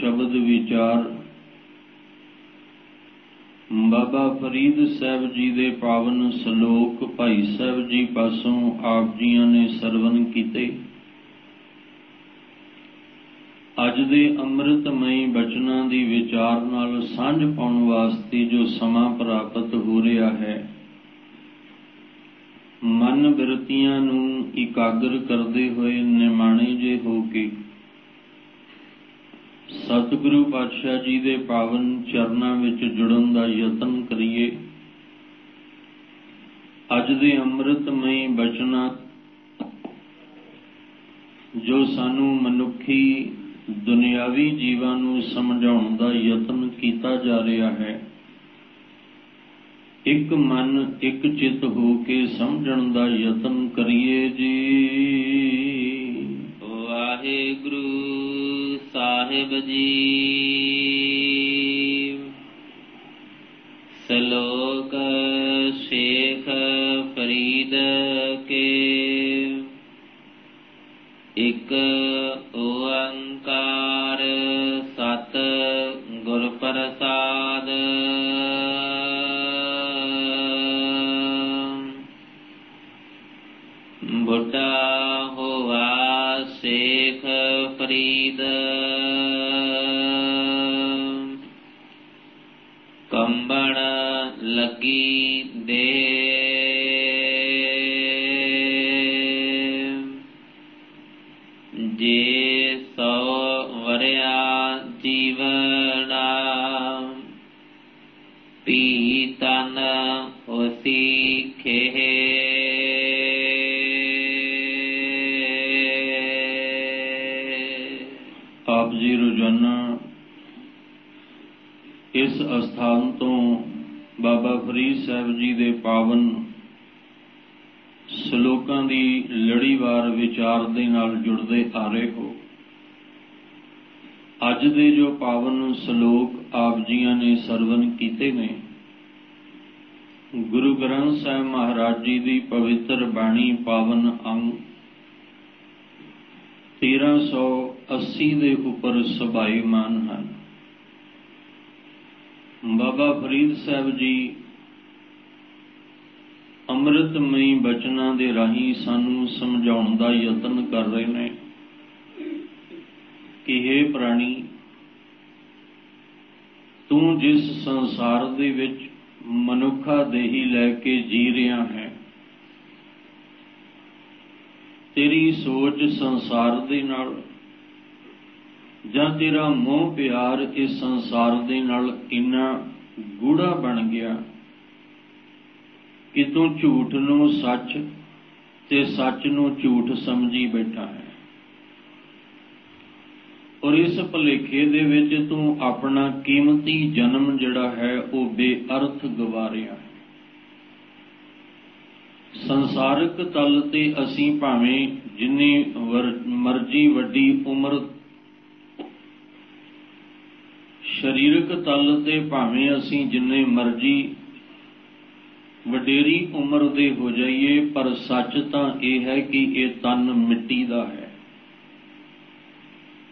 शब्द विचार बाबा फरीद साहब जी दे पावन सलोक भाई साहब जी पासों आप जियां ने सरवण कीते। अज दे अमृतमई बचनां दी विचार नाल सांझ पाउण वास्ते जो समा प्राप्त हो रहा है, मन बिरतियां नूं इकागर करदे होए निमाणे जे हो के सतगुरु पातशाह जी दे पावन चरनां विच जुड़न दा यतन करिए। अज दे अमृतमई बचनां जो सानू मनुखी दुनियावी जीवां नूं समझाउण दा यतन कीता जा रहा है, एक मन एक चित हो के समझण दा यतन करिए जी। वाहिगुरु साहिब जी। सलोक शेख फरीद के एक ओंकार सत गुर प्रसाद। बुढ़ा हुआ शेख फरीद कंबण लगी दे। जे 100 वरिया जीवना पी तन होसी खेह। आप जी रोजाना इस अस्थान तो बाबा फरीद साहब जी दे पावन सलोकां दी लड़ीवार विचार दे नाल जुड़दे आ रहे हो। अज दे जो पावन सलोक आप जियां ने सरवण कीते ने, गुरु ग्रंथ साहिब महाराज जी दी पवित्र बाणी पावन अंग 1380 दे उपर सभाईमान हैं। बाबा फरीद साहब जी अमृतमई बचनां दे राही सानू समझाउण दा यतन कर रहे ने कि हे प्राणी, तू जिस संसार दे विच मनुखा देही लैके जी रहा है, तेरी सोच संसार दे नाल जां तेरा मोह प्यार इस संसार दे नाल इन्ना गूढ़ा बन गया कि तू झूठ नूं सच ते सच नूं झूठ समझी बैठा है। और इस भुलेखे दे विच तू अपना कीमती जन्म जिहड़ा है वो बेअर्थ गवा रहा है। संसारिक तल ते असीं भावें जिन्नी मर्जी वड्डी उम्र, शरीरक तल ते भावें असीं जिन्ने मर्जी वडेरी उम्र दे हो जाइए, पर सच तां यह है कि ये तन मिट्टी दा है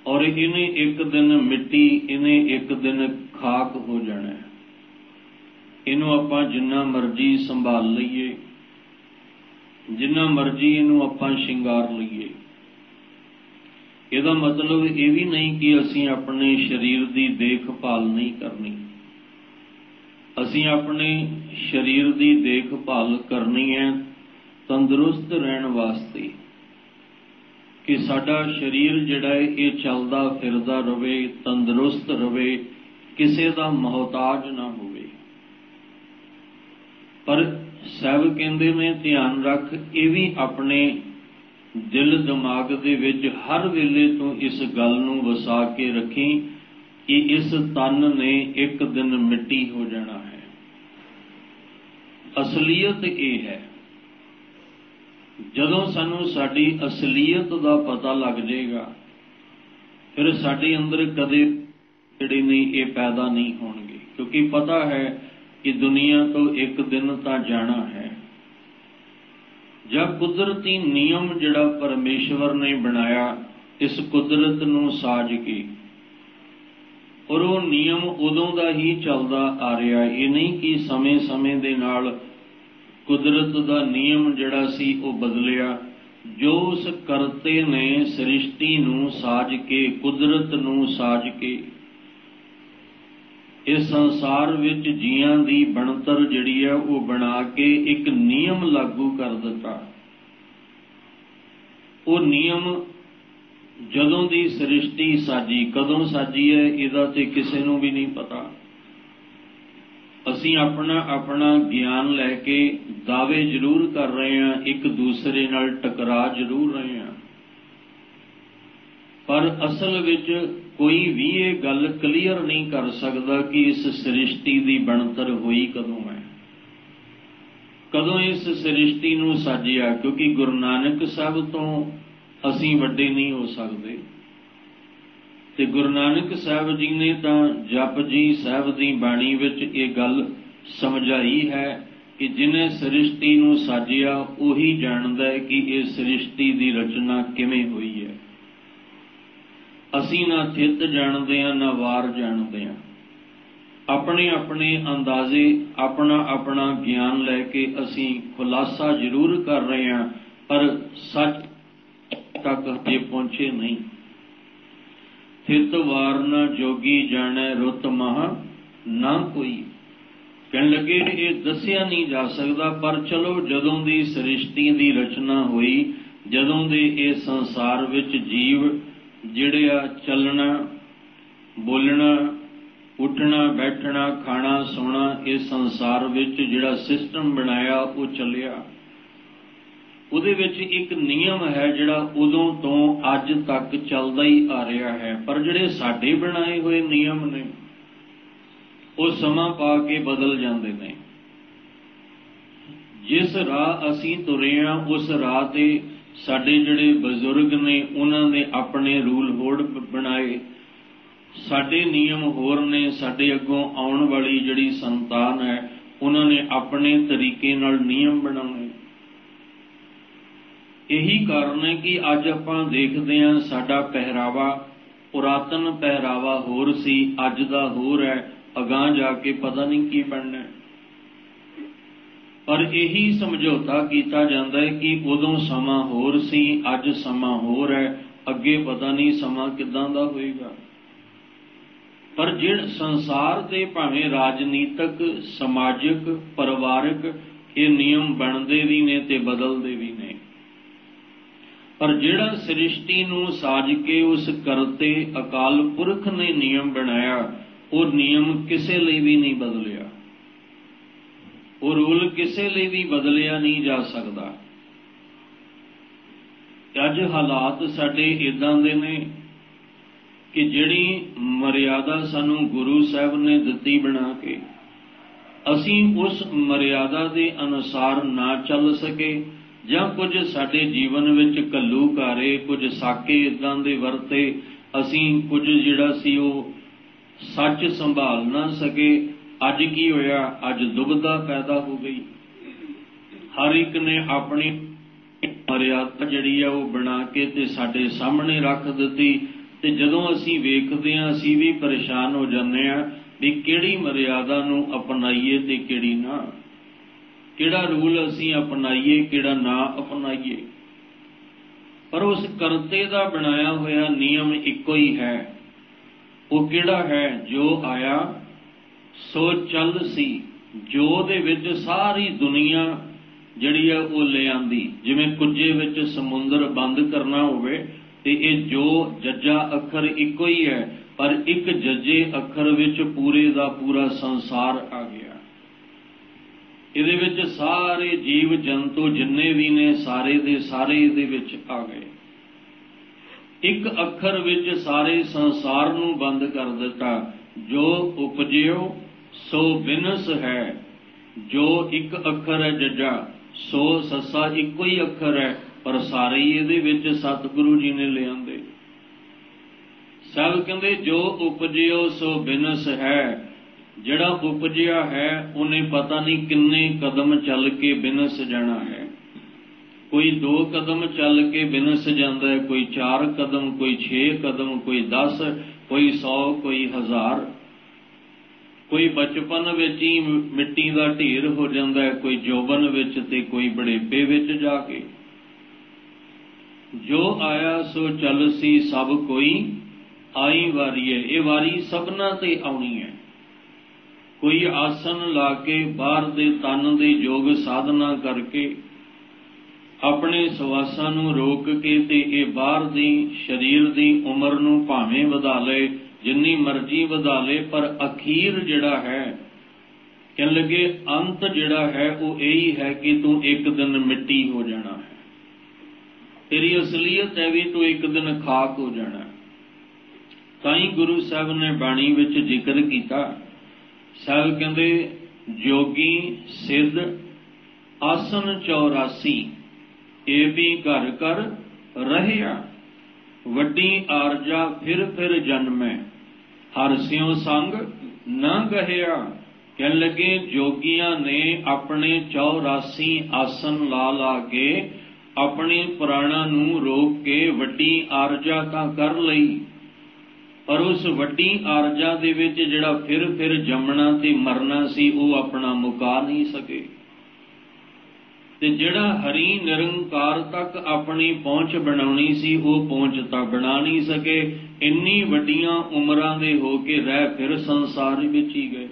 और इन्हें एक दिन मिट्टी, इन्हें एक दिन खाक हो जाना है। इनू आपां जिन्ना मर्जी संभाल लईए, जिन्ना मर्जी इनू आपां शिंगार लईए, ਇਹਦਾ मतलब ये भी नहीं कि असीं अपने शरीर की देखभाल नहीं करनी। असीं अपने शरीर की देखभाल करनी है तंदुरुस्त रहन वास्ते, कि साडा शरीर जिहड़ा है ये चलदा फिरदा रहे, तंदुरुस्त रहे, किसी का मोहताज ना होवे। पर साहब कहंदे ने ध्यान रख, ये भी अपने दिल दिमाग दे विच हर वेले तो इस गल नूं वसा के रखी कि इस तन ने एक दिन मिट्टी हो जाना है। असलीयत ये है, जदों सानू साडी असलीयत दा पता लग जाएगा, फिर साडे अंदर कदे जिहड़े ने ये पैदा नहीं होणगे, क्योंकि पता है कि दुनिया तो एक दिन तां जाना है। जब कुदरती नियम जिहड़ा परमेश्वर ने बनाया, इस कुदरत नूं साज के और वो नियम उदों का ही चलता आ रहा। ये नहीं कि समय समय दे नाल कुदरत का नियम जिहड़ा सी वो बदलिया। जो उस करते ने सृष्टि नूं साज के, कुदरत नूं साज के इस संसार विच जीआं दी बनतर जिहड़ी है वो बना के एक नियम लागू कर दिता। वो नियम जदों दी सृष्टि साजी, कदों साजी है इहदा ते किसे नूं भी नहीं पता। असीं अपना अपना ज्ञान लैके दावे जरूर कर रहे हैं, एक दूसरे नाल टकरा जरूर रहे हैं, पर असल विच कोई भी ये गल क्लीयर नहीं कर सकता कि इस सृष्टि की बनतर हुई कदों है, कदों इस सृष्टि नूं साजिया। क्योंकि गुरु नानक साहब तो असीं वड्डे नहीं हो सकते, ते गुरु नानक साहब जी ने तो जप जी साहब की बाणी विच ये गल समझाई है कि जिन्हें सृष्टि नूं साजिया उही जानदा है कि ये सृष्टि की रचना किवें हुई है। असीं ना थित जानते हैं ना वार जानते हैं, अपने अपने अंदाजे अपना अपना ज्ञान लैके असीं खुलासा जरूर कर रहे हैं, पर सच तक हजे पहुंचे नहीं। थित वार न जोगी जाने रुत महा ना कोई, कहने लगे ये दसिया नहीं जा सकता। पर चलो जदों दी सृष्टि की रचना हुई, जदों दे ये संसार विच जीव जिहड़े आ चलना बोलना उठना बैठना खाना सोना इस संसार विच जिहड़ा सिस्टम बनाया वो चलिया। उहदे विच एक नियम है जिहड़ा उदों तो अज तक चलदा ही आ रहा है, पर जिहड़े साडे बनाए हुए नियम ने वो समा पा के बदल जाते हैं। जिस राह असीं तुरे हां उस राह ते साडे जिहड़े बजुर्ग ने उन्हां दे अपने रूल होड़ बनाए, साडे नियम होर ने, साडे अगों आउण वाली जिहड़ी संतान है उन्हां ने अपने तरीके नाल नियम बनाने। यही कारण है कि अज आपां देखदे हां साडा पहरावा पुरातन पहरावा होर सी, अज दा होर है, अगां जाके पता नहीं की बनना। पर यही समझौता किया जाता है कि उदों समा होर सी, अज समा होर है, अगे पता नहीं समा किदां दा होएगा। पर जिहड़ संसार दे भावें राजनीतिक समाजिक परिवारक ये नियम बनते भी ने ते बदलते भी ने, पर जिहड़ा सृष्टि नूं साज के उस करते अकाल पुरख ने नियम बनाया वो नियम किसे लिए भी नहीं बदलिया, वो रूल किसे लिए भी बदलिया नहीं जा सकता। अज हालात साडे इदां दे ने कि जिहड़ी मर्यादा सानू गुरु साहब ने दिती बना के असीं उस मर्यादा के अनुसार ना चल सके, जां कुछ साडे जीवन विच घल्लूकारे कुछ साके इदां दे वरते असीं कुछ जिहड़ा सी वो सच संभाल ना सके। अज की होया, अज दुविधा पैदा हो गई। हर एक ने अपनी मर्यादा जिहड़ी है वो बना के ते साडे सामने रख दिती, ते जदों असीं वेखदे हां असीं भी परेशान हो जांदे हां भी किहड़ी मर्यादा नूं अपनाईए ते किहड़ी ना, किहड़ा रूल असीं अपनाईए किहड़ा ना अपनाईए। पर उस करते दा बनाया होया नियम इक्को ही है। वो किहड़ा है? जो आया सो चल सी, जो दे विच सारी दुनिया जिहड़ी है वो ले आंदी। जिवें कुजे विच समुंदर बंद करना होवे ते ये जो जज्जा अखर इक्को ही है, पर एक जज्जे अखर विच पूरे दा पूरा संसार आ गया। इहदे विच सारे जीव जंतु जिन्ने भी ने सारे दे सारे इहदे विच आ गए। एक अखर विच सारे संसार नूं बंद कर दिता। जो उपजियो सो बिनस है, जो एक अखर है जज्जा सो ससा इक्को ही अखर है, पर सारे ही इहदे विच सतगुरु जी ने ले आंदे। सब कहंदे जो उपजियो सो बिनस है। जिहड़ा उपजिया है उन्हें पता नहीं किन्ने कदम चल के बिनस जाना है। कोई 2 कदम चल के बिनस जाता है, कोई 4 कदम, कोई 6 कदम, कोई 10, कोई 100 कोई 1000। कोई बचपन विच ही मिट्टी का ढेर हो जाता है, कोई जौबन विच ते कोई बुढ़ेपे विच जाके। जो आया सो चलसी सब कोई आई वारी है। ये वारी सबना ते आउणी है। कोई आसन ला के बाहर दे तन दे योग साधना करके अपने सवासां नूं रोक के ते ये बाहर दी शरीर दी उम्र नूं भावें वधा ले, जिन्नी मर्जी वधा ले, पर अखीर जिहड़ा है कहण लगे अंत जिहड़ा है वो यही है कि तू एक दिन मिट्टी हो जाना है। तेरी असलीयत है भी तू एक दिन खाक हो जाना है। ताई गुरु साहब ने बाणी विच जिक्र किया। साहब कहते जोगी सिद्ध आसन 84 ये भी घर कर रहया, वड्डी आरजा फिर जन्मै, हर स्यों संग न गहया। कह लगे जोगियां ने अपने 84 आसन ला के अपने प्राणा नूं रोक के वड्डी आरजा तां कर लई, पर उस वड्डी आरजा दे विच जिहड़ा फिर जमना ते मरना सी वो अपना मुका नहीं सके। ते जिहड़ा हरि निरंकार तक अपनी पहुंच बनाउणी सी वो पहुंच तां बना नहीं सके। इन्नी वड्डियां उमरां दे हो के रह फिर संसार विच ही गए।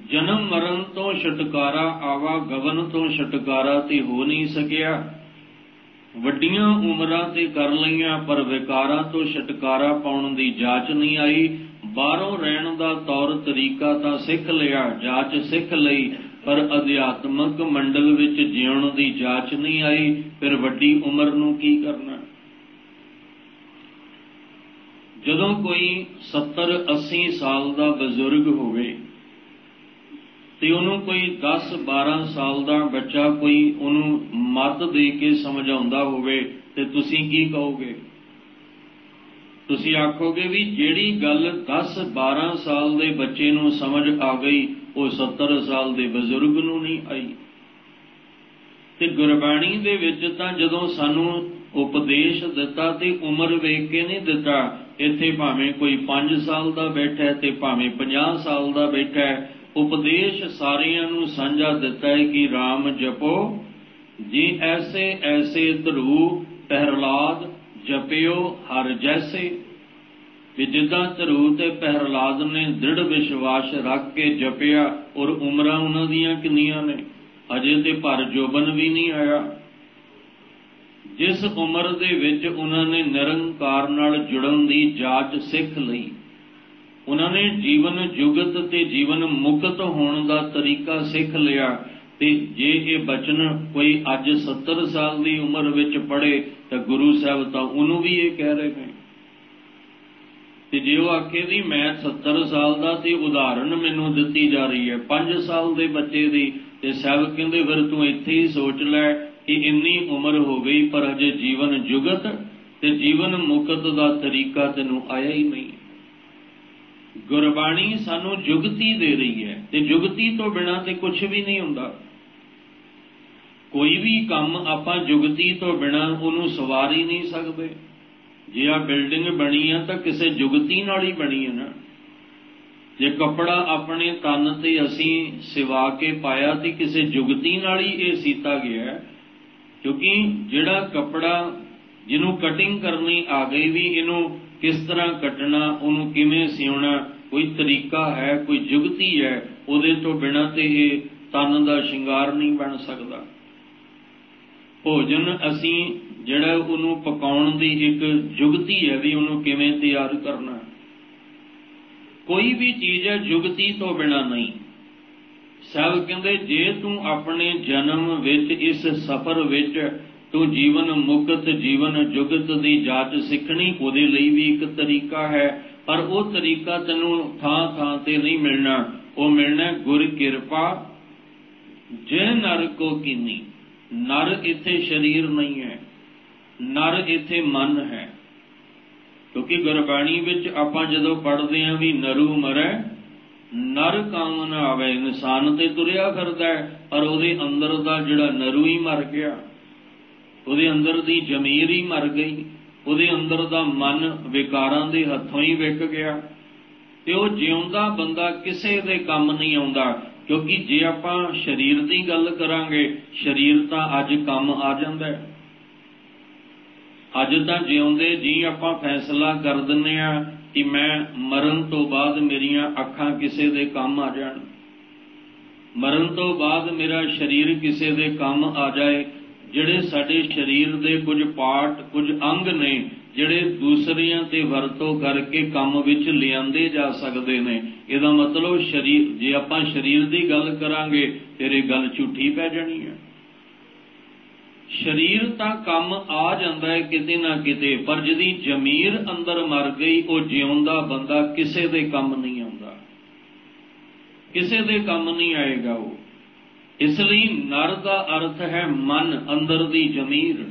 जन्म मरण तो छुटकारा आवा गवन तो छुटकारा ते हो नहीं सकिया। वड्डियां उमरां ते कर लईआं पर विकारां तो छुटकारा पाउण दी जाच नहीं आई। बाहरों रहण दा तौर तरीका तां सिख लिया, जाच सिख लई, पर अध्यात्मक मंडल विच जीउण दी जाच नहीं आई। फिर वड्डी उमर नूं की करना। जदों कोई 70-80 साल दा बजुर्ग होवे ते उन्होंने कोई 10-12 साल का बच्चा कोई उन्होंने मत दे के समझाउंदा होवे ते तुसीं की कहोगे? तुसीं आखोगे भी जिहड़ी गल 10-12 साल दे बच्चे नूं समझ आ गई वो 70 साल दे बजुर्ग नूं नहीं आई। ते गुरबाणी दे विच तां जदों सानूं उपदेश दिता ते उम्र वेख के नहीं दिता। इत्थे भावें कोई 5 साल का बैठा है ते भावें 50 साल का बैठा है। उपदेश सारियां नूं साझा दिता है कि राम जपो जी ऐसे ऐसे ध्रुव प्रहलाद जपियो हर जैसे। भी जिदा ध्रुव ते प्रहलाद ने दृढ़ विश्वास रख के जपिया और उमरां उन्हां दीयां किन्नियां ने, अजे ते भर जोबन भी नहीं आया। जिस उम्र दे विच उन्होंने निरंकार नाल जुड़न दी जाच सिख लई, उन्होंने जीवन जुगत ते जीवन मुक्त होने का तरीका सिख लिया। ते जे ये बचन कोई अज 70 साल की उम्र विच पढ़े तो गुरु साहब तो उन्होंने भी ये कह रहे हैं। ते जे वो आखे भी मैं 70 साल का ते उदाहरण मैनू दिती जा रही है 5 साल के बच्चे की, ते साहब कहते फिर तू इत्थे ही सोच लै कि इन्नी उम्र हो गई पर अजे जीवन जुगत ते जीवन मुक्त का तरीका तेनू आया ही नहीं। गुरबाणी सानू जुगती दे रही है ते जुगती तो बिना ते कुछ भी नहीं हुंदा। कोई भी काम आपां जुगती तो बिना उन्होंने सवार ही नहीं सकते। जे आ बिल्डिंग बनी है तो किसी जुगती नाल ही बनी है ना। जे कपड़ा अपने तन ते असीं सिवा के पाया तो किसी जुगती नाल ही ये सीता गया है। क्योंकि जिहड़ा कपड़ा जिन्हों कटिंग करनी आ गई भी इनू किस तरह कटना, उन्होंने किवें सिउणा, कोई तरीका है, कोई जुगती है। उहदे तो बिना तो ये तन का शिंगार नहीं बन सकता। भोजन असीं जिहड़ा उहनूं पकाउण दी एक जुगती है भी उहनूं किवें तैयार करना। कोई भी चीज़ है जुगती तो बिना नहीं। साहब कहंदे जे तू अपने जन्म विच इस सफर विच तू जीवन मुक्त जीवन जुगत की जाच सिखनी, उहदे लई भी एक तरीका है। पर वो तरीका तैनू थां थां ते नहीं मिलना। वो मिलना गुर किरपा जे नर को कीनी। नर इत्थे शरीर नहीं है, नर इत्थे मन है। क्योंकि गुरबाणी विच आपां जदों पढ़दे हां भी नरू मरै नर काम न आवे। इंसान ते तुरिया फिरदा है पर उहदे अंदर दा जिहड़ा नरू ही मर गया, उहदे अंदर दी जमीर ही मर गई। ਉਹਦੇ ਅੰਦਰ ਦਾ ਮਨ ਵਿਕਾਰਾਂ ਦੇ ਹੱਥੋਂ ਹੀ ਵਿਕ ਗਿਆ ਤੇ ਉਹ ਜਿਉਂਦਾ ਬੰਦਾ ਕਿਸੇ ਦੇ ਕੰਮ ਨਹੀਂ ਆਉਂਦਾ। ਕਿਉਂਕਿ ਜੇ ਆਪਾਂ ਸਰੀਰ ਦੀ ਗੱਲ ਕਰਾਂਗੇ, ਸਰੀਰ ਤਾਂ ਅੱਜ ਕੰਮ ਆ ਜਾਂਦਾ ਹੈ। ਅੱਜ ਤਾਂ ਜਿਉਂਦੇ ਜੀ ਆਪਾਂ ਫੈਸਲਾ ਕਰ ਦਿੰਦੇ ਹਾਂ ਕਿ ਮੈਂ ਮਰਨ ਤੋਂ ਬਾਅਦ ਮੇਰੀਆਂ ਅੱਖਾਂ ਕਿਸੇ ਦੇ ਕੰਮ ਆ ਜਾਣ, ਮਰਨ ਤੋਂ ਬਾਅਦ ਮੇਰਾ ਸਰੀਰ ਕਿਸੇ ਦੇ ਕੰਮ ਆ ਜਾਏ। ਜਿਹੜੇ ਸਾਡੇ ਸਰੀਰ ਦੇ ਕੁਝ ਪਾਰਟ, ਕੁਝ ਅੰਗ ਨੇ ਜਿਹੜੇ ਦੂਸਰਿਆਂ ਤੇ ਵਰਤੋਂ ਕਰਕੇ ਕੰਮ ਵਿੱਚ ਲਿਆਂਦੇ ਜਾ ਸਕਦੇ ਨੇ। ਇਹਦਾ ਮਤਲਬ ਸਰੀਰ, ਜੇ ਆਪਾਂ ਸਰੀਰ ਦੀ ਗੱਲ ਕਰਾਂਗੇ ਤੇਰੇ ਗੱਲ ਝੂਠੀ ਪੈ ਜਾਣੀ ਹੈ। ਸਰੀਰ ਤਾਂ ਕੰਮ ਆ ਜਾਂਦਾ ਹੈ ਕਿਤੇ ਨਾ ਕਿਤੇ, ਪਰ ਜਿਹਦੀ ਜ਼ਮੀਰ ਅੰਦਰ ਮਰ ਗਈ ਉਹ ਜਿਉਂਦਾ ਬੰਦਾ ਕਿਸੇ ਦੇ ਕੰਮ ਨਹੀਂ ਆਉਂਦਾ, ਕਿਸੇ ਦੇ ਕੰਮ ਨਹੀਂ ਆਏਗਾ ਉਹ। ਇਸ ਲਈ ਨਰ ਦਾ ਅਰਥ ਹੈ ਮਨ, ਅੰਦਰ ਦੀ ਜ਼ਮੀਰ।